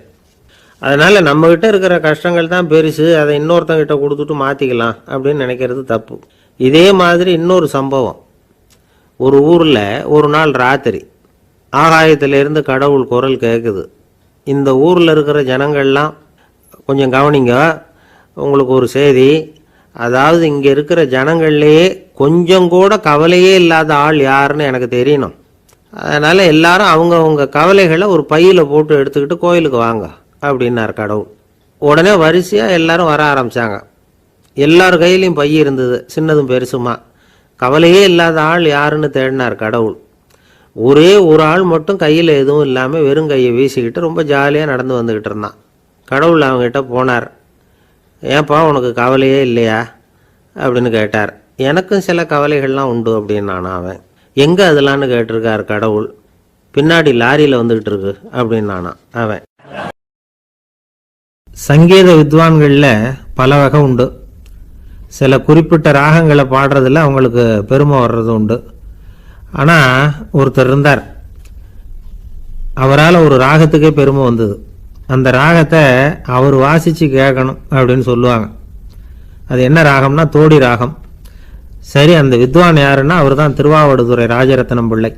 [SPEAKER 1] அதனால் நம்மக்கிட்ட இருக்கிற கஷ்டங்கள் தான் பெருசு, அதை இன்னொருத்தங்கிட்ட கொடுத்துட்டு மாற்றிக்கலாம் அப்படின்னு நினைக்கிறது தப்பு. இதே மாதிரி இன்னொரு சம்பவம். ஒரு ஊரில் ஒரு நாள் ராத்திரி ஆகாயத்திலேருந்து கடவுள் குரல் கேட்குது. இந்த ஊரில் இருக்கிற ஜனங்கள்லாம் கொஞ்சம் கவனிங்க, உங்களுக்கு ஒரு செய்தி. அதாவது இங்கே இருக்கிற ஜனங்கள்லேயே கொஞ்சம் கூட கவலையே இல்லாத ஆள் யாருன்னு எனக்கு தெரியணும். அதனால் எல்லாரும் அவங்கவுங்க கவலைகளை ஒரு பையில் போட்டு எடுத்துக்கிட்டு கோயிலுக்கு வாங்க அப்படின்னார் கடவுள். உடனே வரிசையாக எல்லாரும் வர ஆரம்பித்தாங்க. எல்லார் கையிலையும் பை இருந்தது, சின்னதும் பெருசுமா. கவலையே இல்லாத ஆள் யாருன்னு தேடினார் கடவுள். ஒரே ஒரு ஆள் மட்டும் கையில் எதுவும் இல்லாமல் வெறும் கையை வீசிக்கிட்டு ரொம்ப ஜாலியாக நடந்து வந்துக்கிட்டு இருந்தான். கடவுள் அவங்ககிட்ட போனார். ஏன்ப்பா உனக்கு கவலையே இல்லையா அப்படின்னு கேட்டார். எனக்கும் சில கவலைகள்லாம் உண்டு அப்படின்னு அவன். எங்கே அதெல்லாம்னு கேட்டிருக்கார் கடவுள். பின்னாடி லாரியில் வந்துக்கிட்டு இருக்கு அப்படின்னு அவன். சங்கீத வித்வான்களில் பல வகை உண்டு. சில குறிப்பிட்ட ராகங்களை பாடுறதில் அவங்களுக்கு பெருமை வர்றது உண்டு. ஆனால் ஒருத்தர் இருந்தார், அவரால் ஒரு ராகத்துக்கே பெருமை வந்தது. அந்த ராகத்தை அவர் வாசித்து கேட்கணும் அப்படின்னு சொல்லுவாங்க. அது என்ன ராகம்னா தோடி ராகம். சரி, அந்த வித்வான் யாருன்னா அவர் தான் திருவாவடுதுறை ராஜரத்னம் பிள்ளை.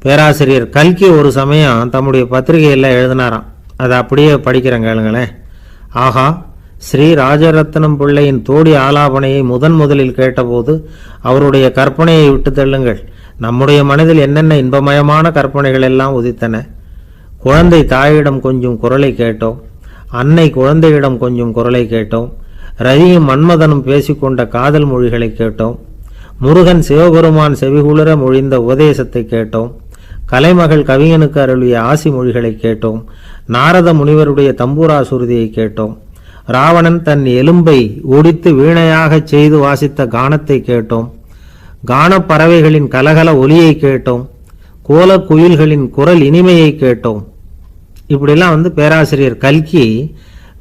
[SPEAKER 1] பேராசிரியர் கல்கி ஒரு சமயம் தம்முடைய பத்திரிகையில் எழுதினாராம். அதை அப்படியே படிக்கிறேன் கேளுங்களேன். ஆகா, ஸ்ரீ ராஜரத்னம் பிள்ளையின் தோடி ஆலாபனையை முதலில் கேட்டபோது அவருடைய கற்பனையை விட்டு தள்ளுங்கள். நம்முடைய மனதில் என்னென்ன இன்பமயமான கற்பனைகள் எல்லாம் உதித்தன. குழந்தை தாயிடம் கொஞ்சம் குரலை கேட்டோம், அன்னை குழந்தையிடம் கொஞ்சம் குரலை கேட்டோம், ரவியும் மன்மதனும் பேசிக்கொண்ட காதல் மொழிகளை கேட்டோம், முருகன் சிவபெருமான் செவிகுளிர மொழிந்த உபதேசத்தை கேட்டோம், கலைமகள் கவிஞனுக்கு அருளிய ஆசி மொழிகளை கேட்டோம், நாரத முனிவருடைய தம்பூரா சுருதியை கேட்டோம், ராவணன் தன் எலும்பை ஒடித்து வீணையாகச் செய்து வாசித்த கானத்தை கேட்டோம், கானப்பறவைகளின் கலகல ஒலியை கேட்டோம், கோல குயில்களின் குரல் இனிமையை கேட்டோம். இப்படிலாம் பேராசிரியர் கல்கி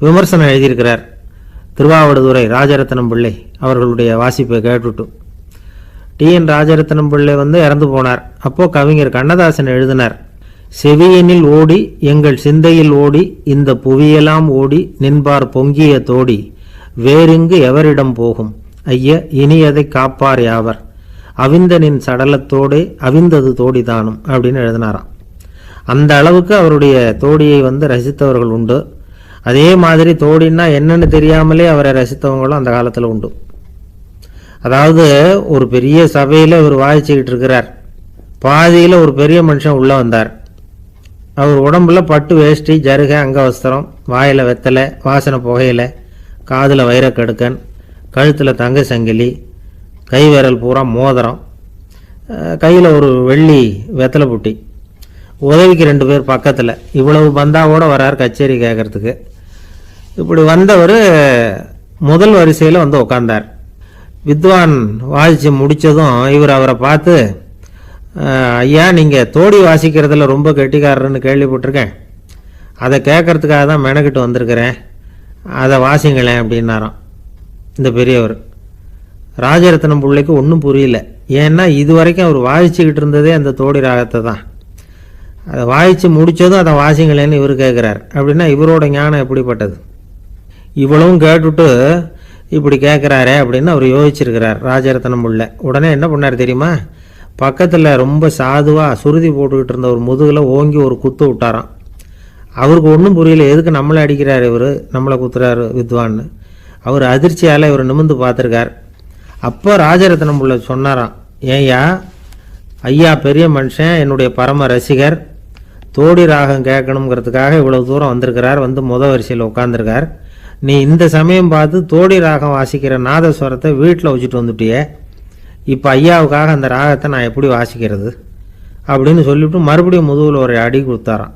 [SPEAKER 1] விமர்சனம் எழுதியிருக்கிறார். திருவாவடுதுறை ராஜரத்னம் பிள்ளை அவர்களுடைய வாசிப்பை கேட்டுட்டு டி.என். ராஜரத்னம் பிள்ளை இறந்து போனார். அப்போ கவிஞர் கண்ணதாசன் எழுதினார், செவியனில் ஓடி எங்கள் சிந்தையில் ஓடி இந்த புவியெல்லாம் ஓடி நின்பார் பொங்கிய தோடி வேறிங்கு எவரிடம் போகும் ஐய இனி அதை காப்பார் யாவர் அவிந்தனின் சடலத்தோடே அவிந்தது தோடிதானும் அப்படின்னு எழுதினாராம். அந்த அளவுக்கு அவருடைய தோடியை ரசித்தவர்கள் உண்டு. அதே மாதிரி தோடின்னா என்னன்னு தெரியாமலே அவரை ரசித்தவங்களும் அந்த காலத்தில் உண்டு. அதாவது ஒரு பெரிய சபையில் இவர் வாய்ச்சிக்கிட்டு இருக்கிறார். பாதியில் ஒரு பெரிய மனுஷன் உள்ளே வந்தார். அவர் உடம்புல பட்டு வேஷ்டி, ஜருகை, அங்கவஸ்திரம், வாயில் வெத்தலை, வாசனை புகையில, காதில் வைரக்கடுக்கன், கழுத்தில் தங்க சங்கிலி, கை விரல் பூரா மோதிரம், கையில் ஒரு வெள்ளி வெத்தலை புட்டி, உதவிக்கு 2 பேர் பக்கத்தில். இவ்வளவு பந்தாவோடு வரார் கச்சேரி கேட்குறதுக்கு. இப்படி வந்தவர் முதல் வரிசையில் வந்து உட்காந்தார். வித்வான் வாசித்து முடித்ததும் இவர் அவரை பார்த்து, ஐயா, நீங்கள் தோடி வாசிக்கிறதுல ரொம்ப கெட்டிக்காரர்னு கேள்விப்பட்டிருக்கேன், அதை கேட்கறதுக்காக தான் மெனக்கிட்டு வந்திருக்கிறேன், அதை வாசிங்களேன் அப்படின்னாராம் இந்த பெரியவர். ராஜரத்னம் பிள்ளைக்கு ஒன்றும் புரியல. ஏன்னா இது வரைக்கும் அவர் வாசிச்சுக்கிட்டு இருந்ததே அந்த தோடி ராகத்தை தான். அதை வாசித்து முடித்ததும் அதை வாசிங்களேன்னு இவர் கேட்குறார். அப்படின்னா இவரோட ஞானம் எப்படிப்பட்டது? இவ்வளவும் கேட்டுட்டு இப்படி கேட்குறாரே அப்படின்னு அவர் யோசிச்சிருக்கிறார் ராஜரத்னம் பிள்ளை. உடனே என்ன பண்ணார் தெரியுமா? பக்கத்தில் ரொம்ப சாதுவாக சுருதி போட்டுக்கிட்டு இருந்த ஒரு முதுகில் ஓங்கி ஒரு குத்து விட்டாராம். அவருக்கு ஒன்றும் புரியல, எதுக்கு நம்மளை அடிக்கிறார் இவர், நம்மளை குத்துறாரு வித்வான்னு. அவர் அதிர்ச்சியால் இவர் நிமிர்ந்து பார்த்துருக்கார். அப்போ ராஜரத்னம் பிள்ளை சொன்னாராம், ஏய்யா, ஐயா பெரிய மனுஷன், என்னுடைய பரம ரசிகர், தோடி ராகம் கேட்கணுங்கிறதுக்காக இவ்வளோ தூரம் வந்திருக்கிறார், வந்து வரிசையில் உட்காந்துருக்கார். நீ இந்த சமயம் பார்த்து தோடி ராகம் வாசிக்கிற நாதஸ்வரத்தை வீட்டில் வச்சுட்டு வந்துட்டியே, இப்போ ஐயாவுக்காக அந்த ராகத்தை நான் எப்படி வாசிக்கிறது அப்படின்னு சொல்லிவிட்டு மறுபடியும் முதுகில் ஒரு அடி கொடுத்தாராம்.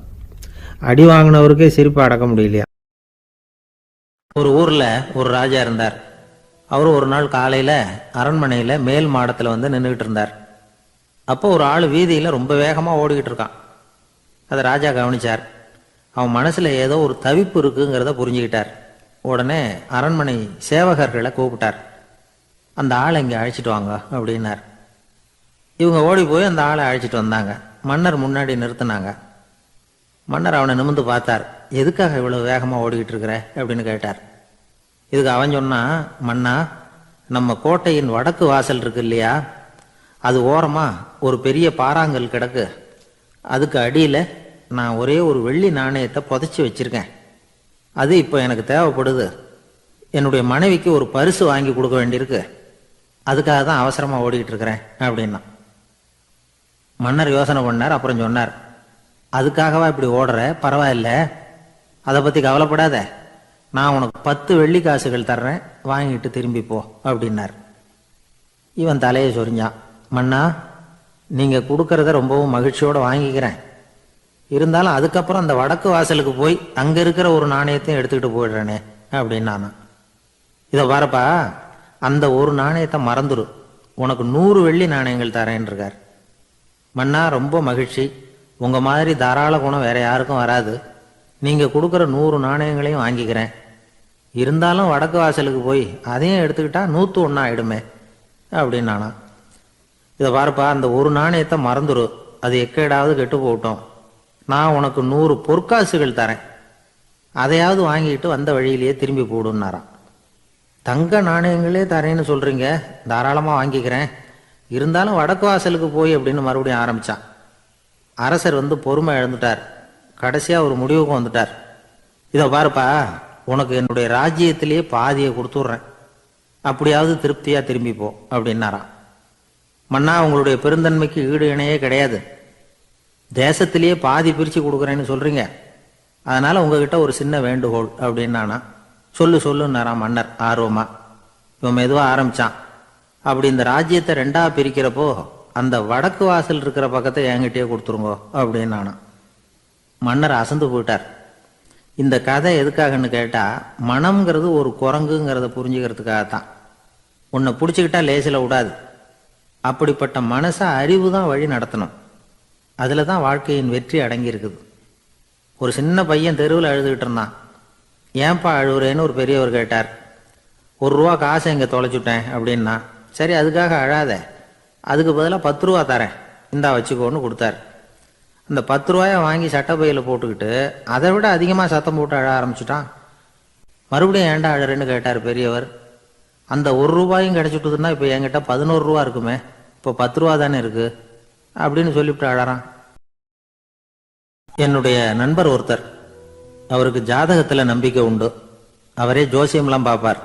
[SPEAKER 1] அடி வாங்கினவருக்கே சிரிப்பு அடக்க முடியலையா. ஒரு ஊரில் ஒரு ராஜா இருந்தார். அவர் ஒரு நாள் காலையில் அரண்மனையில் மேல் மாடத்தில் வந்து நின்றுக்கிட்டு இருந்தார். அப்போ ஒரு ஆள் வீதியில் ரொம்ப வேகமாக ஓடிக்கிட்டு இருக்கான். அதை ராஜா கவனிச்சார். அவன் மனசில் ஏதோ ஒரு தவிப்பு இருக்குங்கிறத புரிஞ்சுக்கிட்டார். உடனே அரண்மனை சேவகர்களை கூப்பிட்டார். அந்த ஆளை இங்கே அழைச்சிட்டு வாங்க அப்படின்னார். இவங்க ஓடி போய் அந்த ஆளை அழைச்சிட்டு வந்தாங்க. மன்னர் முன்னாடி நிறுத்தினாங்க. மன்னர் அவனை நிமிர்ந்து பார்த்தார். எதுக்காக இவ்வளவு வேகமாக ஓடிக்கிட்டு இருக்கிற அப்படின்னு கேட்டார். இதுக்கு அவன் சொன்னான், மன்னா, நம்ம கோட்டையின் வடக்கு வாசல் இருக்கு இல்லையா, அது ஓரமாக ஒரு பெரிய பாறாங்கல் கிடக்கு. அதுக்கு அடியில் நான் ஒரே ஒரு வெள்ளி நாணயத்தை புதைச்சி வச்சிருக்கேன். அது இப்போ எனக்கு தேவைப்படுது. என்னுடைய மனைவிக்கு ஒரு பரிசு வாங்கி கொடுக்க வேண்டியிருக்கு. அதுக்காக தான் அவசரமாக ஓடிக்கிட்டு இருக்கிறேன் அப்படின்னா. மன்னர் யோசனை பண்ணார். அப்புறம் சொன்னார், அதுக்காகவா இப்படி ஓடுற? பரவாயில்ல, அதை பற்றி கவலைப்படாத. நான் உனக்கு 10 வெள்ளி காசுகள் தர்றேன், வாங்கிட்டு திரும்பி போ அப்படின்னார். இவன் தலையை சொரிஞ்சான். மன்னா, நீங்கள் கொடுக்கறத ரொம்பவும் மகிழ்ச்சியோடு வாங்கிக்கிறேன். இருந்தாலும் அதுக்கப்புறம் அந்த வடக்கு வாசலுக்கு போய் அங்கே இருக்கிற ஒரு நாணயத்தையும் எடுத்துக்கிட்டு போயிடுறேனே அப்படின்னு நான். இதை பாருப்பா, அந்த ஒரு நாணயத்தை மறந்துடு, உனக்கு 100 வெள்ளி நாணயங்கள் தரேன் இருக்கார். மன்னா, ரொம்ப மகிழ்ச்சி, உங்கள் மாதிரி தாராள குணம் வேற யாருக்கும் வராது. நீங்கள் கொடுக்குற 100 நாணயங்களையும் வாங்கிக்கிறேன். இருந்தாலும் வடக்கு வாசலுக்கு போய் அதையும் எடுத்துக்கிட்டா 101 ஆயிடுமே அப்படின்னு நானா. இதை பாருப்பா, அந்த ஒரு நாணயத்தை மறந்துடு, அது எக்கேடாவது கெட்டு போகட்டும். நான் உனக்கு 100 பொற்காசுகள் தரேன், அதையாவது வாங்கிட்டு வந்த வழியிலேயே திரும்பி போடுன்னாராம். தங்க நாணயங்களே தரேன்னு சொல்கிறீங்க, தாராளமாக வாங்கிக்கிறேன். இருந்தாலும் வடக்கு வாசலுக்கு போய் அப்படின்னு மறுபடியும் ஆரம்பித்தான். அரசர் வந்து பொறுமை இழந்துட்டார். கடைசியாக ஒரு முடிவுக்கு வந்துட்டார். இதை பாருப்பா, உனக்கு என்னுடைய ராஜ்யத்திலேயே பாதியை கொடுத்துட்றேன், அப்படியாவது திருப்தியாக திரும்பிப்போ அப்படின்னாராம். மன்னா, உங்களுடைய பெருந்தன்மைக்கு ஈடு இணையே கிடையாது. தேசத்திலேயே பாதி பிரித்து கொடுக்குறேன்னு சொல்கிறீங்க, அதனால் உங்ககிட்ட ஒரு சின்ன வேண்டுகோள் அப்படின்னானா. சொல்லுன்னாராம் மன்னர் ஆர்வமா. இவன் மெதுவாக ஆரம்பித்தான். அப்படி இந்த ராஜ்யத்தை 2ஆ பிரிக்கிறப்போ அந்த வடக்கு வாசல் இருக்கிற பக்கத்தை என்கிட்டயே கொடுத்துருங்கோ அப்படின்னானா. மன்னர் அசந்து போயிட்டார். இந்த கதை எதுக்காகன்னு கேட்டால், மனம்ங்கிறது ஒரு குரங்குங்கிறத புரிஞ்சுக்கிறதுக்காகத்தான். உன்னை பிடிச்சிக்கிட்டா லேசில் விடாது. அப்படிப்பட்ட மனசை அறிவு தான் வழி நடத்தணும். அதில் தான் வாழ்க்கையின் வெற்றி அடங்கியிருக்குது. ஒரு சின்ன பையன் தெருவில் அழுதுகிட்டு இருந்தான். ஏன்பா அழுகுறேன்னு ஒரு பெரியவர் கேட்டார். 1 ரூபா காசை இங்கே தொலைச்சுட்டேன் அப்படின்னா. சரி, அதுக்காக அழாத, அதுக்கு பதிலாக 10 ரூபா தரேன், இந்தா வச்சுக்கோன்னு கொடுத்தார். அந்த 10 ரூபாயை வாங்கி சட்டப்பையில் போட்டுக்கிட்டு அதை விட அதிகமாக சத்தம் போட்டு அழ ஆரம்பிச்சுட்டான். மறுபடியும் ஏன்டா அழறேன்னு கேட்டார் பெரியவர். அந்த 1 ரூபாயும் கிடைச்சிட்டுதுன்னா இப்போ என்கிட்ட 11 ரூபா இருக்குமே, இப்போ 10 ரூபா தானே இருக்கு அப்படின்னு சொல்லிவிட்டு அழறான். என்னுடைய நண்பர் ஒருத்தர், அவருக்கு ஜாதகத்தில் நம்பிக்கை உண்டு. அவரே ஜோசியம்லாம் பார்ப்பார்.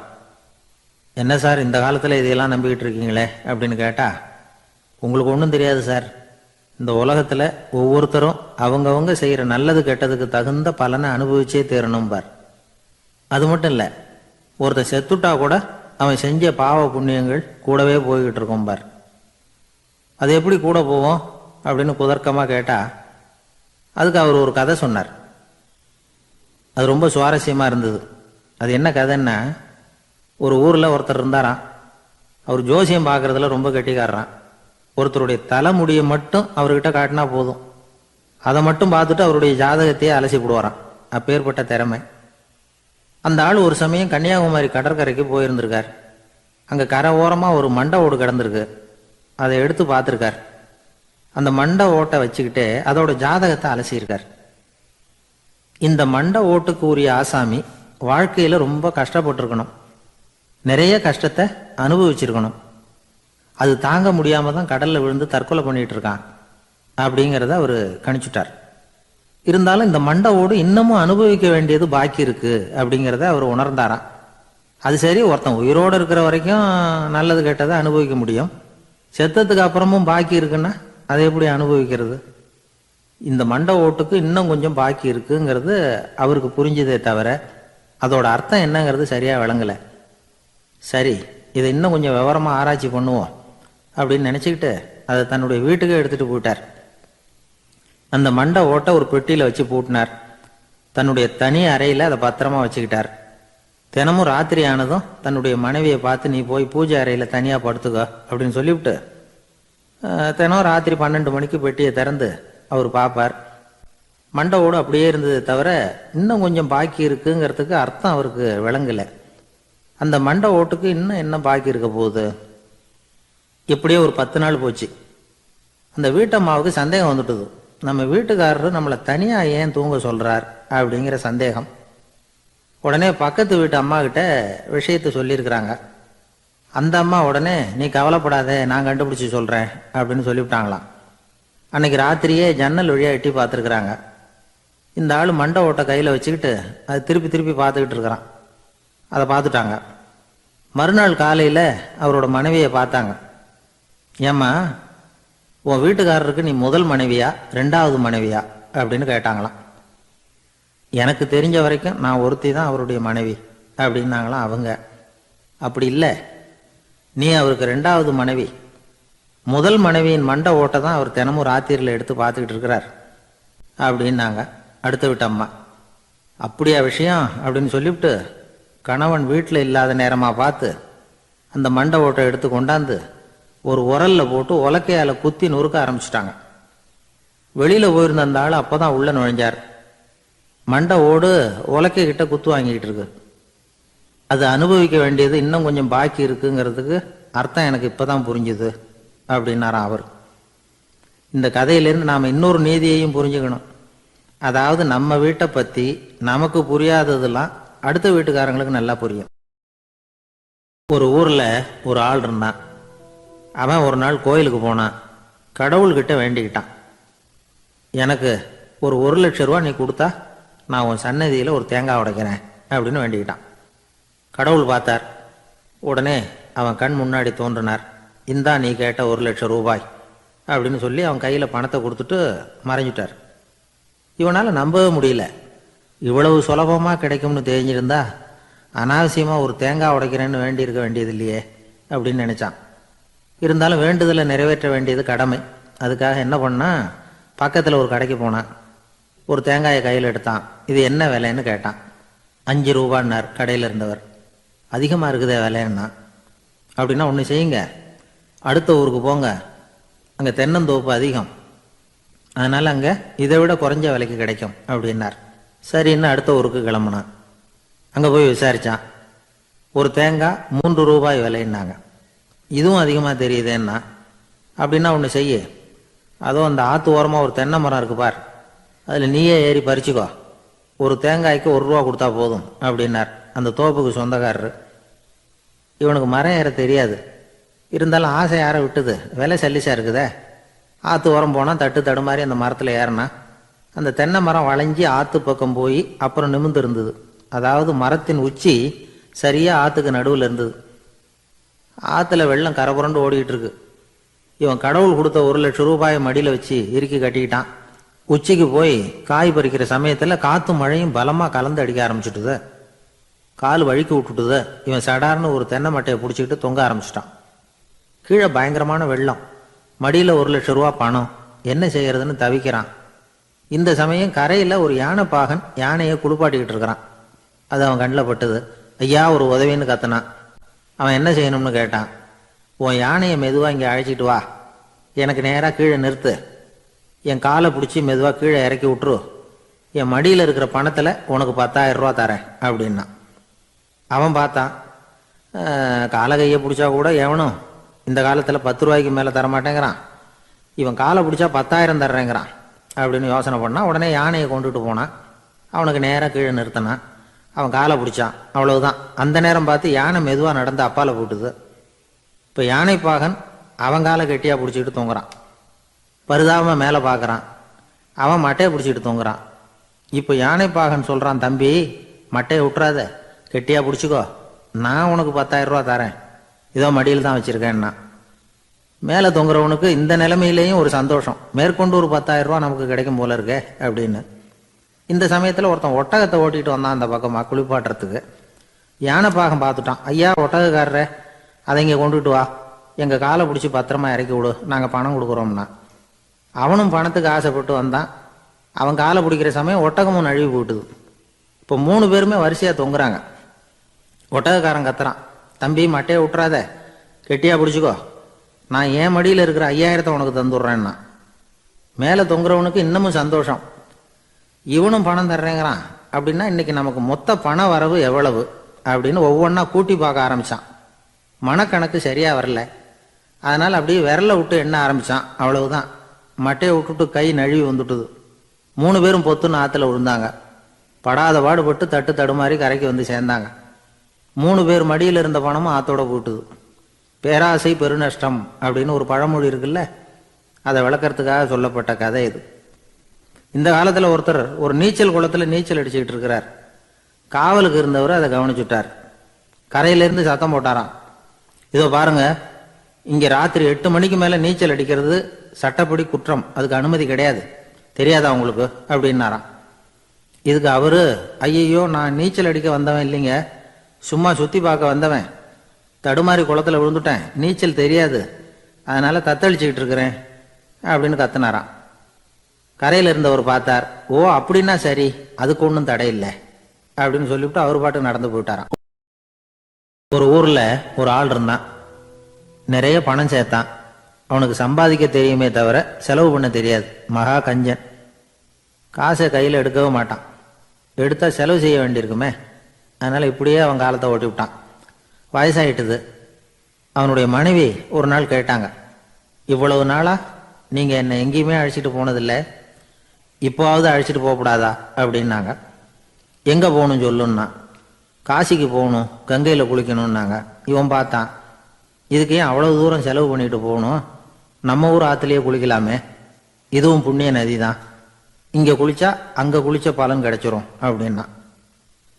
[SPEAKER 1] என்ன சார், இந்த காலத்தில் இதையெல்லாம் நம்பிக்கிட்டு இருக்கீங்களே அப்படின்னு கேட்டால், உங்களுக்கு ஒன்றும் தெரியாது சார், இந்த உலகத்தில் ஒவ்வொருத்தரும் அவங்கவங்க செய்கிற நல்லது கெட்டதுக்கு தகுந்த பலனை அனுபவிச்சே தீரணும் பார். அது மட்டும் இல்லை, ஒருத்தர் செத்துட்டா கூட அவன் செஞ்ச பாவ புண்ணியங்கள் கூடவே போய்கிட்டு இருக்கோம் பார். அது எப்படி கூட போவோம் அப்படின்னு குதர்க்கமாக கேட்டால் அதுக்கு அவர் ஒரு கதை சொன்னார். அது ரொம்ப சுவாரஸ்யமாக இருந்தது. அது என்ன கதைன்னா, ஒரு ஊரில் ஒருத்தர் இருந்தாராம். அவர் ஜோசியம் பார்க்குறதுல ரொம்ப கெட்டிக்காரரான். ஒருத்தருடைய தலைமுடியை மட்டும் அவர்கிட்ட காட்டினா போதும், அதை மட்டும் பார்த்துட்டு அவருடைய ஜாதகத்தையே அலசி போடுவாராம். அப்பேற்பட்ட திறமை. அந்த ஆள் ஒரு சமயம் கன்னியாகுமரி கடற்கரைக்கு போயிருந்திருக்கார். அங்கே கரை ஓரமாக ஒரு மண்டை ஓடு கிடந்திருக்கு. அதை எடுத்து பார்த்துருக்கார். அந்த மண்டை ஓட்டை வச்சுக்கிட்டே அதோட ஜாதகத்தை அலசியிருக்கார். இந்த மண்டை ஓட்டுக்கு உரிய ஆசாமி வாழ்க்கையில் ரொம்ப கஷ்டப்பட்டிருக்கணும், நிறைய கஷ்டத்தை அனுபவிச்சிருக்கணும். அது தாங்க முடியாமல் தான் கடலில் விழுந்து தற்கொலை பண்ணிட்டு இருக்கான் அப்படிங்கிறத அவர் கணிச்சுட்டார். இருந்தாலும் இந்த மண்டை ஓடு இன்னமும் அனுபவிக்க வேண்டியது பாக்கி இருக்கு அப்படிங்கிறத அவர் உணர்ந்தாராம். அது சரி, ஒருத்தன் உயிரோடு இருக்கிற வரைக்கும் நல்லது கெட்டதை அனுபவிக்க முடியும், செத்ததுக்கு அப்புறமும் பாக்கி இருக்குன்னா அதை எப்படி அனுபவிக்கிறது? இந்த மண்டை ஓட்டுக்கு இன்னும் கொஞ்சம் பாக்கி இருக்குங்கிறது அவருக்கு புரிஞ்சதே தவிர அதோட அர்த்தம் என்னங்கிறது சரியாக விளங்கலை. சரி, இதை இன்னும் கொஞ்சம் விவரமாக ஆராய்ச்சி பண்ணுவோம் அப்படின்னு நினச்சிக்கிட்டு அதை தன்னுடைய வீட்டுக்கே எடுத்துகிட்டு போயிட்டார். அந்த மண்டை ஓட்டை ஒரு பெட்டியில் வச்சு பூட்டினார். தன்னுடைய தனி அறையில் அதை பத்திரமா வச்சுக்கிட்டார். தினமும் ராத்திரி ஆனதும் தன்னுடைய மனைவியை பார்த்து, நீ போய் பூஜை அறையில் தனியாக படுத்துக்கோ அப்படின்னு சொல்லிவிட்டு தினம் ராத்திரி 12 மணிக்கு பெட்டியை திறந்து அவர் பார்ப்பார். மண்டை ஓடு அப்படியே இருந்தது தவிர இன்னும் கொஞ்சம் பாக்கி இருக்குங்கிறதுக்கு அர்த்தம் அவருக்கு விளங்கலை. அந்த மண்டை ஓட்டுக்கு இன்னும் என்ன பாக்கி இருக்க போகுது? இப்படியே ஒரு 10 நாள் போச்சு. அந்த வீட்டம்மாவுக்கு சந்தேகம் வந்துட்டுது. நம்ம வீட்டுக்காரரு நம்மளை தனியாக ஏன் தூங்க சொல்கிறார் அப்படிங்கிற சந்தேகம். உடனே பக்கத்து வீட்டு அம்மா கிட்ட விஷயத்தை சொல்லியிருக்கிறாங்க. அந்த அம்மா உடனே, நீ கவலைப்படாத, நான் கண்டுபிடிச்சி சொல்கிறேன் அப்படின்னு சொல்லிவிட்டாங்களாம். அன்னைக்கு ராத்திரியே ஜன்னல் வழியாக எட்டி பார்த்துருக்குறாங்க. இந்த ஆள் மண்டை ஓட்டை கையில் வச்சுக்கிட்டு அது திருப்பி திருப்பி பார்த்துக்கிட்டு இருக்கிறான். அதை பார்த்துட்டாங்க. மறுநாள் காலையில் அவரோட மனைவியை பார்த்தாங்க. ஏம்மா, உன் வீட்டுக்காரருக்கு நீ முதல் மனைவியா 2வது மனைவியா அப்படின்னு கேட்டாங்களாம். எனக்கு தெரிஞ்ச வரைக்கும் நான் ஒருத்தி தான் அவருடைய மனைவி அப்படின்னாங்களாம் அவங்க. அப்படி இல்லை, நீ அவருக்கு 2வது மனைவி. முதல் மனைவியின் மண்டை ஓட்டை தான் அவர் தினமும் ராத்திரியில் எடுத்து பார்த்துக்கிட்டு இருக்கிறார் அப்படின்னாங்க அடுத்த வீட்டு அம்மா. அப்படியா விஷயம் அப்படின்னு சொல்லிவிட்டு கணவன் வீட்டில் இல்லாத நேரமாக பார்த்து அந்த மண்டை ஓட்டை எடுத்து கொண்டாந்து ஒரு உரலில் போட்டு உலக்கையால் குத்தி நொறுக்க ஆரம்பிச்சிட்டாங்க. வெளியில் போயிருந்த அந்த ஆள் அப்போ தான் உள்ளே நுழைஞ்சார். மண்டை ஓடு உலக்கை கிட்ட குத்து வாங்கிக்கிட்டு இருக்கு. அது அனுபவிக்க வேண்டியது இன்னும் கொஞ்சம் பாக்கி இருக்குங்கிறதுக்கு அர்த்தம் எனக்கு இப்போ தான் புரிஞ்சுது அப்படின்னாராம் அவர். இந்த கதையிலேருந்து நாம் இன்னொரு நீதியையும் புரிஞ்சுக்கணும். அதாவது நம்ம வீட்டை பற்றி நமக்கு புரியாததெல்லாம் அடுத்த வீட்டுக்காரங்களுக்கு நல்லா புரியும். ஒரு ஊரில் ஒரு ஆள் இருந்தான். அவன் ஒரு நாள் கோயிலுக்கு போனான். கடவுள்கிட்ட வேண்டிக்கிட்டான், எனக்கு ஒரு 1,00,000 ரூபா நீ கொடுத்தா நான் உன் சன்னதியில் ஒரு தேங்காய் உடைக்கிறேன் அப்படின்னு வேண்டிக்கிட்டான். கடவுள் பார்த்தார். உடனே அவன் கண் முன்னாடி தோன்றினார். இந்தா நீ கேட்ட 1,00,000 ரூபாய் அப்படின்னு சொல்லி அவன் கையில் பணத்தை கொடுத்துட்டு மறைஞ்சிட்டார். இவனால் நம்பவே முடியல. இவ்வளவு சுலபமாக கிடைக்கும்னு தெரிஞ்சிருந்தா அனாவசியமாக ஒரு தேங்காய் உடைக்கிறேன்னு வேண்டியிருக்க வேண்டியது இல்லையே அப்படின்னு நினச்சான். இருந்தாலும் வேண்டுதலை நிறைவேற்ற வேண்டியது கடமை. அதுக்காக என்ன பண்ணான், பக்கத்தில் ஒரு கடைக்கு போனான். ஒரு தேங்காயை கையில் எடுத்தான். இது என்ன விலைன்னு கேட்டான். 5 ரூபான்னார் கடையில் இருந்தவர். அதிகமாக இருக்குதே விலைன்னா. அப்படின்னா ஒன்று செய்யுங்க, அடுத்த ஊருக்கு போங்க, அங்கே தென்னந்தோப்பு அதிகம், அதனால் அங்கே இதை விட குறைஞ்ச விலைக்கு கிடைக்கும் அப்படின்னார். சரின்னு அடுத்த ஊருக்கு கிளம்புனான். அங்கே போய் விசாரித்தான். ஒரு தேங்காய் 3 ரூபாய் விலைன்னாங்க. இதுவும் அதிகமாக தெரியுதேன்னா. அப்படின்னா ஒன்று செய்ய, அதுவும் அந்த ஆற்று ஓரமாக ஒரு தென்னை மரம் இருக்கு பார், அதில் நீயே ஏறி பறிச்சுக்கோ, ஒரு தேங்காய்க்கு 1 ரூபா கொடுத்தா போதும் அப்படின்னார் அந்த தோப்புக்கு சொந்தக்காரரு. இவனுக்கு மரம் ஏற தெரியாது, இருந்தாலும் ஆசை யாரை விட்டுது, விலை சல்லிசா இருக்குதே. ஆற்று ஓரம் போனால் தட்டு தடுமாறி அந்த மரத்தில் ஏறினா அந்த தென்னை மரம் வளைஞ்சி ஆற்று பக்கம் போய் அப்புறம் நிமிர்ந்து இருந்தது. அதாவது மரத்தின் உச்சி சரியாக ஆற்றுக்கு நடுவில் இருந்தது. ஆற்றுல வெள்ளம் கரை புரண்டு ஓடிக்கிட்டு இருக்கு. இவன் கடவுள் கொடுத்த 1,00,000 ரூபாயை மடியில் வச்சு இறுக்கி கட்டிக்கிட்டான். உச்சிக்கு போய் காய் பறிக்கிற சமயத்தில் காற்றும் மழையும் பலமாக கலந்து அடிக்க ஆரம்பிச்சுட்டுது. கால் வழுக்கி விட்டுட்டுது. இவன் சடார்னு ஒரு தென்னை மட்டையை பிடிச்சிக்கிட்டு தொங்க ஆரம்பிச்சிட்டான். கீழே பயங்கரமான வெள்ளம். மடியில் 1,00,000 பணம், என்ன செய்யறதுன்னு தவிக்கிறான். இந்த சமயம் கரையில் ஒரு யானை பாகன் யானையை குளிப்பாட்டிக்கிட்டு இருக்கிறான். அது அவன் கண்ணில் பட்டுது. ஐயா ஒரு உதவின்னு கத்துனான். அவன் என்ன செய்யணும்னு கேட்டான். உன் யானையை மெதுவாக இங்கே அழைச்சிட்டு வா, எனக்கு நேராக கீழே நிறுத்து, என் காலை பிடிச்சி மெதுவாக கீழே இறக்கி விட்டுரு, என் மடியில் இருக்கிற பணத்தில் உனக்கு 10,000 ரூபா தரேன் அப்படின்னா. அவன் பார்த்தான், காலை கையை பிடிச்சா கூட எவனும் இந்த காலத்தில் 10 ரூபாய்க்கு மேலே தரமாட்டேங்கிறான், இவன் காலை பிடிச்சா 10,000 தர்றேங்கிறான் அப்படின்னு யோசனை பண்ணான். உடனே யானையை கொண்டுட்டு போனான். அவனுக்கு நேராக கீழே நிறுத்தினான். அவன் காலை பிடிச்சான். அவ்வளவுதான். அந்த நேரம் பார்த்து யானை மெதுவாக நடந்து அப்பால போட்டுது. இப்போ யானை பாகன் அவன் காலை கெட்டியாக பிடிச்சிக்கிட்டு தூங்குறான். பரிதாபமாக மேலே பார்க்குறான். அவன் மட்டையை பிடிச்சிக்கிட்டு தூங்குறான். இப்போ யானை பாகன் சொல்கிறான், தம்பி மட்டையை விட்டுறாத, கெட்டியாக பிடிச்சிக்கோ, நான் உனக்கு 10,000 ரூபா தரேன், இதோ மடியில் தான் வச்சுருக்கேன்னா. மேலே தொங்குறவனுக்கு இந்த நிலைமையிலேயும் ஒரு சந்தோஷம், மேற்கொண்டு ஒரு 10,000 ரூபா நமக்கு கிடைக்கும் போல இருக்கே அப்படின்னு. இந்த சமயத்தில் ஒருத்தன் ஒட்டகத்தை ஓட்டிகிட்டு வந்தான் அந்த பக்கமாக குளிப்பாட்டுறதுக்கு. யானை பாகம் பார்த்துட்டான். ஐயா ஒட்டகக்காரரே, அதை இங்கே கொண்டுட்டு வா, எங்கள் காலை பிடிச்சி பத்திரமா இறக்கி விடு, நாங்கள் பணம் கொடுக்குறோம்னா. அவனும் பணத்துக்கு ஆசைப்பட்டு வந்தான். அவன் காலை பிடிக்கிற சமயம் ஒட்டகமும் நழுவி போட்டுது. இப்போ 3 பேருமே வரிசையாக தொங்குறாங்க. ஒட்டகக்காரன் கத்துறான், தம்பி மட்டையை விட்டுறாத, கெட்டியாக பிடிச்சிக்கோ, நான் என் மடியில் இருக்கிற 5,000 உனக்கு தந்துடுறேன்னா. மேலே தொங்குறவனுக்கு இன்னமும் சந்தோஷம், இவனும் பணம் தர்றேங்கிறான் அப்படின்னா இன்னைக்கு நமக்கு மொத்த பண வரவு எவ்வளவு அப்படின்னு ஒவ்வொன்றா கூட்டி பார்க்க ஆரம்பித்தான். மனக்கணக்கு சரியாக வரல. அதனால் அப்படியே விரலை விட்டு எண்ண ஆரம்பித்தான். அவ்வளவுதான். மட்டையை விட்டுட்டு கை நழுவி வந்துட்டுது. 3 பேரும் பொத்துன்னு ஆற்றுல விழுந்தாங்க. படாத பாடுபட்டு தட்டு தடுமாறி கரைக்கு வந்து சேர்ந்தாங்க. 3 பேர் மடியில் இருந்த பணமும் ஆற்றோட போட்டுது. பேராசை பெருநஷ்டம் அப்படின்னு ஒரு பழமொழி இருக்குல்ல, அதை விளக்கறதுக்காக சொல்லப்பட்ட கதை இது. இந்த காலத்தில் ஒருத்தர் ஒரு நீச்சல் குளத்தில் நீச்சல் அடிச்சுக்கிட்டு இருக்கிறார். காவலுக்கு இருந்தவர் அதை கவனிச்சுட்டார். கரையிலேருந்து சத்தம் போட்டாராம், இதோ பாருங்க, இங்கே ராத்திரி 8 மணிக்கு மேலே நீச்சல் அடிக்கிறது சட்டப்படி குற்றம், அதுக்கு அனுமதி கிடையாது, தெரியாதா உங்களுக்கு அப்படின்னாராம். இதுக்கு அவரு, ஐயையோ நான் நீச்சல் அடிக்க வந்தவன் இல்லைங்க, சும்மா சுற்றி பார்க்க வந்தவன், தடுமாறி குளத்தில் விழுந்துட்டேன், நீச்சல் தெரியாது, அதனால தத்தளிச்சுக்கிட்டு இருக்கிறேன் அப்படின்னு கத்துனாராம். கரையில் இருந்தவர் பார்த்தார். ஓ அப்படின்னா சரி, அதுக்கு ஒன்றும் தடை இல்லை அப்படின்னு சொல்லிவிட்டு அவர் பாட்டு நடந்து போயிட்டாராம். ஒரு ஊரில் ஒரு ஆள் இருந்தான். நிறைய பணம் சேர்த்தான். அவனுக்கு சம்பாதிக்க தெரியுமே தவிர செலவு பண்ண தெரியாது. மகா கஞ்சன். காசை கையில் எடுக்கவே மாட்டான். எடுத்தால் செலவு செய்ய வேண்டியிருக்குமே, அதனால் இப்படியே அவன் காலத்தை ஓட்டி விட்டான். வயசாயிட்டுது. அவனுடைய மனைவி ஒரு நாள் கேட்டாங்க, இவ்வளவு நாளா நீங்கள் என்னை எங்கேயுமே அழைச்சிட்டு போனதில்லை, இப்போவாவது அழைச்சிட்டு போகக்கூடாதா அப்படின்னாங்க. எங்கே போகணும் சொல்லுன்னா. காசிக்கு போகணும், கங்கையில் குளிக்கணும்னாங்க. இவன் பார்த்தான், இதுக்கு ஏன் அவ்வளோ தூரம் செலவு பண்ணிட்டு போகணும், நம்ம ஊர் ஆற்றுலேயே குளிக்கலாமே, இதுவும் புண்ணிய நதி தான், இங்கே குளித்தா அங்கே குளித்த பலன் கிடைச்சிரும் அப்படின்னா.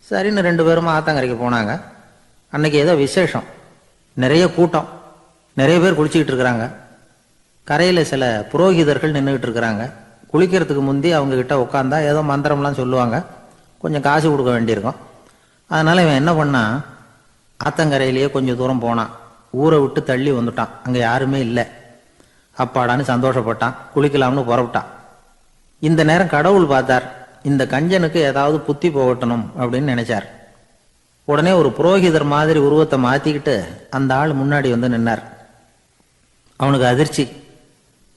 [SPEAKER 1] சரின்னு 2 பேரும் ஆத்தங்கரைக்கு போனாங்க. அன்னைக்கு ஏதோ விசேஷம், நிறைய கூட்டம், நிறைய பேர் குளிச்சுக்கிட்டு இருக்கிறாங்க. கரையில் சில புரோகிதர்கள் நின்றுக்கிட்டு இருக்கிறாங்க. குளிக்கிறதுக்கு முந்தி அவங்க கிட்ட உட்காந்தா ஏதோ மந்திரம்லாம் சொல்லுவாங்க, கொஞ்சம் காசு கொடுக்க வேண்டியிருக்கும். அதனால் இவன் என்ன பண்ணான், ஆத்தங்கரையிலேயே கொஞ்சம் தூரம் போனான். ஊரை விட்டு தள்ளி வந்துட்டான். அங்கே யாருமே இல்லை. அப்பாடான்னு சந்தோஷப்பட்டான். குளிக்கலாம்னு புறப்பட்டான். இந்த நேரம் கடவுள் பார்த்தார், இந்த கஞ்சனுக்கு ஏதாவது புத்தி போகட்டணும் அப்படின்னு நினைச்சார். உடனே ஒரு புரோகிதர் மாதிரி உருவத்தை மாற்றிக்கிட்டு அந்த ஆள் முன்னாடி வந்து நின்னார். அவனுக்கு அதிர்ச்சி,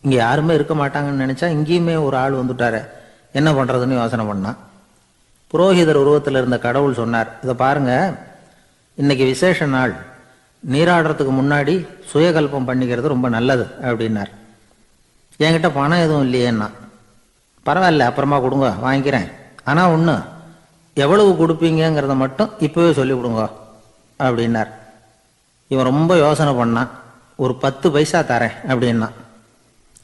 [SPEAKER 1] இங்கே யாருமே இருக்க மாட்டாங்கன்னு நினச்சா இங்கேயுமே ஒரு ஆள் வந்துட்டாரு, என்ன பண்ணுறதுன்னு யோசனை பண்ணான். புரோகிதர் உருவத்தில் இருந்த கடவுள் சொன்னார், இதை பாருங்க, இன்னைக்கு விசேஷ நாள், நீராடுறதுக்கு முன்னாடி சுயகல்பம் பண்ணிக்கிறது ரொம்ப நல்லது அப்படின்னார். என்கிட்ட பணம் எதுவும் இல்லையேன்னா. பரவாயில்ல, அப்புறமா கொடுங்க, வாங்கிக்கிறேன், ஆனால் ஒன்று, எவ்வளவு கொடுப்பீங்கிறத மட்டும் இப்போவே சொல்லி கொடுங்க அப்படின்னார். இவன் ரொம்ப யோசனை பண்ணான். ஒரு 10 பைசா தரேன் அப்படின்னா.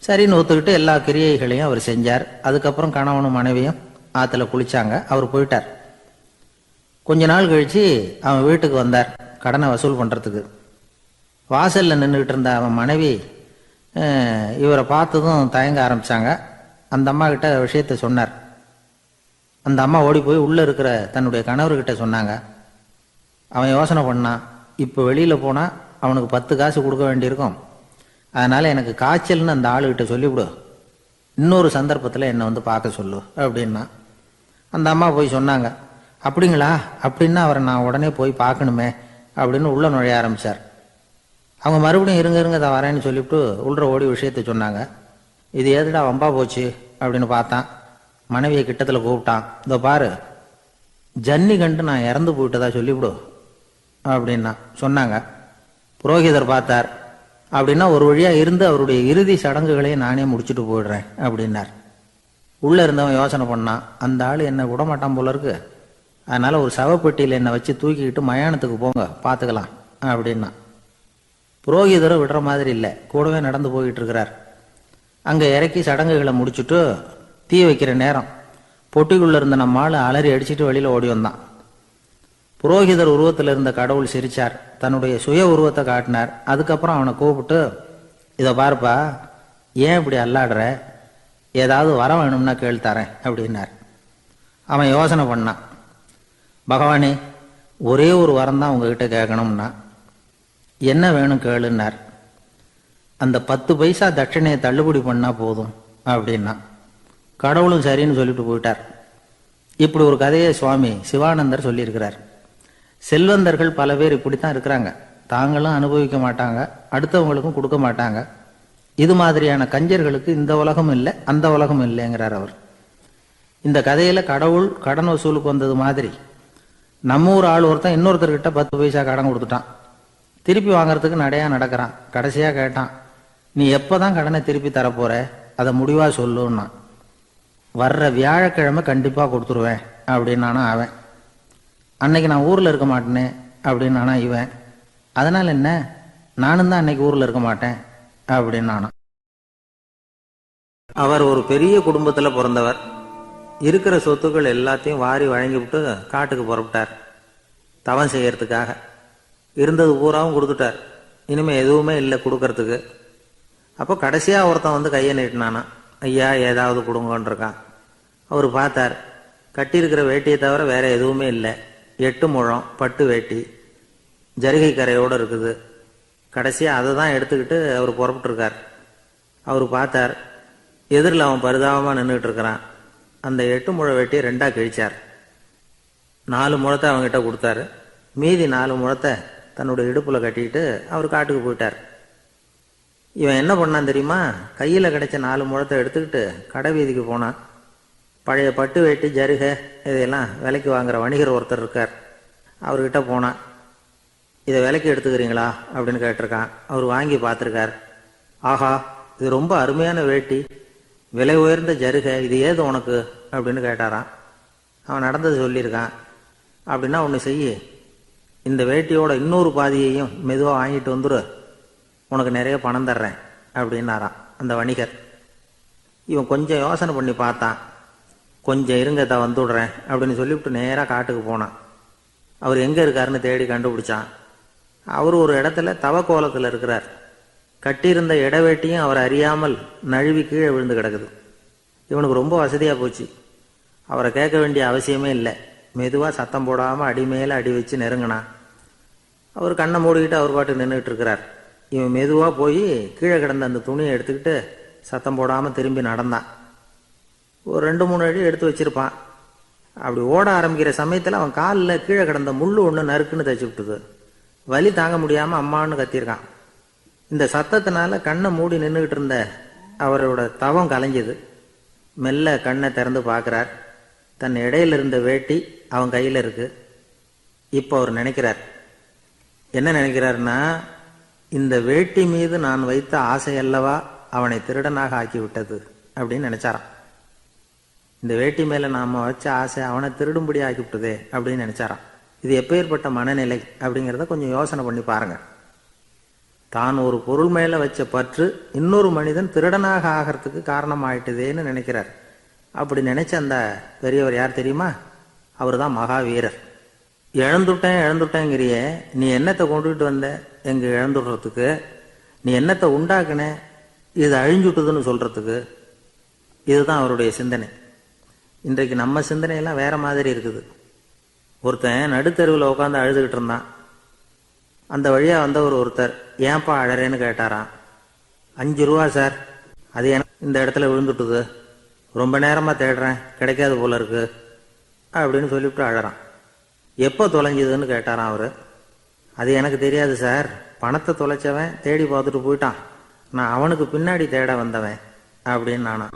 [SPEAKER 1] சரின்னு ஒத்துக்கிட்டு எல்லா கிரியைகளையும் அவர் செஞ்சார். அதுக்கப்புறம் கணவனும் மனைவியும் ஆற்றுல குளிச்சாங்க. அவர் போயிட்டார். கொஞ்ச நாள் கழித்து அவன் வீட்டுக்கு வந்தார் கடனை வசூல் பண்ணுறதுக்கு. வாசலில் நின்றுக்கிட்டு இருந்த அவன் மனைவி இவரை பார்த்ததும் தயங்க ஆரம்பித்தாங்க. அந்த அம்மா கிட்ட விஷயத்த சொன்னார். அந்த அம்மா ஓடி போய் உள்ளே இருக்கிற தன்னுடைய கணவர்கிட்ட சொன்னாங்க. அவன் யோசனை பண்ணான், இப்போ வெளியில் போனால் அவனுக்கு 10 காசு கொடுக்க வேண்டியிருக்கும், அதனால் எனக்கு காய்ச்சல்னு அந்த ஆளுகிட்ட சொல்லிவிடு, இன்னொரு சந்தர்ப்பத்தில் என்னை வந்து பார்க்க சொல்லு அப்படின்னா. அந்த அம்மா போய் சொன்னாங்க. அப்படிங்களா, அப்படின்னா அவரை நான் உடனே போய் பார்க்கணுமே அப்படின்னு உள்ளே நுழைய ஆரம்பித்தார். அவங்க மறுபடியும் இருங்க தான் வரேன்னு சொல்லிவிட்டு உள்ள ஓடி விஷயத்தை சொன்னாங்க. இது ஏதுடா வம்பா போச்சு அப்படின்னு பார்த்தான். மனைவியை கிட்டத்தில் கூப்பிட்டான். இதோ பாரு, ஜன்னி கண்டு நான் இறந்து போயிட்டதா சொல்லிவிடு அப்படின்னா சொன்னாங்க. புரோகிதர் பார்த்தார். அப்படின்னா ஒரு வழியாக இருந்து அவருடைய இறுதி சடங்குகளையும் நானே முடிச்சுட்டு போயிடுறேன் அப்படின்னார். உள்ளே இருந்தவன் யோசனை பண்ணான், அந்த ஆள் என்னை விடமாட்டான் போல இருக்கு, அதனால் ஒரு சவப்பெட்டியில் என்னை வச்சு தூக்கிக்கிட்டு மயானத்துக்கு போங்க பார்த்துக்கலாம் அப்படின்னா. புரோகிதரும் விடுற மாதிரி இல்லை, கூடவே நடந்து போயிட்டு இருக்கிறார். அங்கே இறக்கி சடங்குகளை முடிச்சுட்டு தீ வைக்கிற நேரம் பொட்டிக்குள்ளே இருந்த நம்ம ஆள் அலறி அடிச்சுட்டு வெளியில் ஓடி வந்தான். புரோகிதர் உருவத்தில் இருந்த கடவுள் சிரிச்சார், தன்னுடைய சுய உருவத்தை காட்டினார். அதுக்கப்புறம் அவனை கூப்பிட்டு, இதை பாருப்பா, ஏன் இப்படி அல்லாடுற, ஏதாவது வர வேணும்னா கேள்வித்தரேன் அப்படின்னார். அவன் யோசனை பண்ணான். பகவானே, ஒரே ஒரு வரம் தான் உங்ககிட்ட கேட்கணும்னா. என்ன வேணும் கேளுன்னார். அந்த 10 பைசா தட்சணையை தள்ளுபடி பண்ணால் போதும் அப்படின்னா. கடவுளும் சரின்னு சொல்லிட்டு போயிட்டார். இப்படி ஒரு கதையை சுவாமி சிவானந்தர் சொல்லியிருக்கிறார். செல்வந்தர்கள் பல பேர் இப்படித்தான் இருக்கிறாங்க. தாங்களும் அனுபவிக்க மாட்டாங்க, அடுத்தவங்களுக்கும் கொடுக்க மாட்டாங்க. இது மாதிரியான கஞ்சர்களுக்கு இந்த உலகம் இல்லை, அந்த உலகம் இல்லைங்கிறார் அவர். இந்த கதையில் கடவுள் கடன் வசூலுக்கு வந்தது மாதிரி நம்ம ஊர் ஆள் ஒருத்தன் இன்னொருத்தர்கிட்ட 10 பைசா கடன் கொடுத்துட்டான். திருப்பி வாங்கறதுக்கு நடையா நடக்கிறான். கடைசியாக கேட்டான், நீ எப்போ தான் கடனை திருப்பி தரப்போற, அதை முடிவாக சொல்லுன்னா. வர்ற வியாழக்கிழமை கண்டிப்பாக கொடுத்துருவேன் அப்படின்னானா அவன். அன்னைக்கு நான் ஊரில் இருக்க மாட்டேனே அப்படின்னானா இவன். அதனால் என்ன, நானும் தான் அன்னைக்கு ஊரில் இருக்க மாட்டேன் அப்படின்னானா. அவர் ஒரு பெரிய குடும்பத்தில் பிறந்தவர். இருக்கிற சொத்துக்கள் எல்லாத்தையும் வாரி வழங்கிவிட்டு காட்டுக்கு புறப்பட்டார் தவம் செய்யறதுக்காக. இருந்தது பூராவும் கொடுத்துட்டார். இனிமேல் எதுவுமே இல்லை கொடுக்கறதுக்கு. அப்போ கடைசியாக ஒருத்தன் வந்து கையை நீட்டினானா. ஐயா, ஏதாவது கொடுங்கன்றிருக்கான். அவர் பார்த்தார். கட்டியிருக்கிற வேட்டியை தவிர வேற எதுவுமே இல்லை. 8 முழம் பட்டு வேட்டி, ஜரிகை கரையோடு இருக்குது. கடைசியாக அதை தான் எடுத்துக்கிட்டு அவர் புறப்பட்டுருக்கார். அவர் பார்த்தார், எதிரில் அவன் பரிதாபமாக நின்றுட்டு இருக்கிறான். அந்த 8 முழ வேட்டியை 2ஆக கிழிச்சார். 4 முழத்தை அவங்ககிட்ட கொடுத்தாரு. மீதி 4 முழத்தை தன்னுடைய இடுப்பில் கட்டிக்கிட்டு அவர் காட்டுக்கு போயிட்டார். இவன் என்ன பண்ணான் தெரியுமா, கையில் கிடைச்ச 4 முழத்தை எடுத்துக்கிட்டு கடை வீதிக்கு போனான். பழைய பட்டு வேட்டி ஜருகை இதையெல்லாம் விலைக்கு வாங்குற வணிகர் ஒருத்தர் இருக்கார். அவர்கிட்ட போனான். இதை விலைக்கு எடுத்துக்கிறீங்களா அப்படின்னு கேட்டிருக்கான். அவர் வாங்கி பார்த்துருக்கார். ஆஹா, இது ரொம்ப அருமையான வேட்டி, விலை உயர்ந்த ஜருகை, இது ஏது உனக்கு அப்படின்னு கேட்டாரான். அவன் நடந்தது சொல்லியிருக்கான். அப்படின்னா ஒன்று செய்ய, இந்த வேட்டியோட இன்னொரு பாதியையும் மெதுவாக வாங்கிட்டு வந்துரு, உனக்கு நிறைய பணம் தர்றேன் அப்படின்னாரான் அந்த வணிகர். இவன் கொஞ்சம் யோசனை பண்ணி பார்த்தான். கொஞ்சம் இருங்க, தான் வந்துவிடுறேன் அப்படின்னு சொல்லிவிட்டு நேராக காட்டுக்கு போனான். அவர் எங்கே இருக்காருன்னு தேடி கண்டுபிடிச்சான். அவர் ஒரு இடத்துல தவக்கோலத்தில் இருக்கிறார். கட்டியிருந்த இடவேட்டியும் அவர் அறியாமல் நழுவி கீழே விழுந்து கிடக்குது. இவனுக்கு ரொம்ப வசதியாக போச்சு. அவரை கேட்க வேண்டிய அவசியமே இல்லை. மெதுவாக சத்தம் போடாமல் அடி மேலே அடி வச்சு நெருங்கினான். அவர் கண்ணை மூடிக்கிட்டு அவர் பாட்டு நின்றுட்டு இருக்கிறார். இவன் மெதுவாக போய் கீழே கிடந்த அந்த துணியை எடுத்துக்கிட்டு சத்தம் போடாமல் திரும்பி நடந்தான். ஒரு 2-3 அடி எடுத்து வச்சிருப்பான். அப்படி ஓட ஆரம்பிக்கிற சமயத்தில் அவன் காலில் கீழே கிடந்த முள்ளு ஒன்று நறுக்குன்னு தைச்சி விட்டுது. வலி தாங்க முடியாமல் அம்மான்னு கத்தியிருக்கான். இந்த சத்தத்தினால கண்ணை மூடி நின்றுக்கிட்டு இருந்த அவரோட தவம் கலைஞ்சது. மெல்ல கண்ணை திறந்து பார்க்குறார். தன் இடையில இருந்த வேட்டி அவன் கையில் இருக்கு. இப்போ அவர் நினைக்கிறார். என்ன நினைக்கிறாருன்னா, இந்த வேட்டி மீது நான் வைத்த ஆசை அல்லவா அவனை திருடனாக ஆக்கி விட்டது அப்படின்னு நினைச்சாரான். இந்த வேட்டி மேலே நாம் வச்ச ஆசை அவனை திருடும்படி ஆக்கி விட்டதே அப்படின்னு நினைச்சாரான். இது எப்பேற்பட்ட மனநிலை அப்படிங்கிறத கொஞ்சம் யோசனை பண்ணி பாருங்க. தான் ஒரு பொருள் மேலே வச்ச பற்று இன்னொரு மனிதன் திருடனாக ஆகிறதுக்கு காரணம் ஆயிட்டுதேன்னு நினைக்கிறார். அப்படி நினைச்ச அந்த பெரியவர் யார் தெரியுமா? அவர் தான் மகாவீரர். இழந்துட்டேங்கிறிய, நீ என்னத்தை கொண்டுகிட்டு வந்த எங்க இழந்துடுறதுக்கு? நீ என்னத்தை உண்டாக்குன இது அழிஞ்சுட்டுதுன்னு சொல்றதுக்கு? இதுதான் அவருடைய சிந்தனை. இன்றைக்கு நம்ம சிந்தனையெல்லாம் வேற மாதிரி இருக்குது. ஒருத்தன் நடுத்தெருவில் உட்காந்து அழுதுகிட்டு இருந்தான். அந்த வழியா வந்தவர் ஒருத்தர், ஏன்பா அழறேன்னு கேட்டாராம். 5 ரூபா சார், அது எனக்கு இந்த இடத்துல விழுந்துட்டுது, ரொம்ப நேரமாக தேடுறேன், கிடைக்காது போல இருக்கு அப்படின்னு சொல்லிவிட்டு அழறான். எப்போ தொலைஞ்சதுன்னு கேட்டாரான் அவர். அது எனக்கு தெரியாது சார், பணத்தை தொலைச்சவன் தேடி பார்த்துட்டு போயிட்டான், நான் அவனுக்கு பின்னாடி தேட வந்தவன் அப்படின்னு நானா.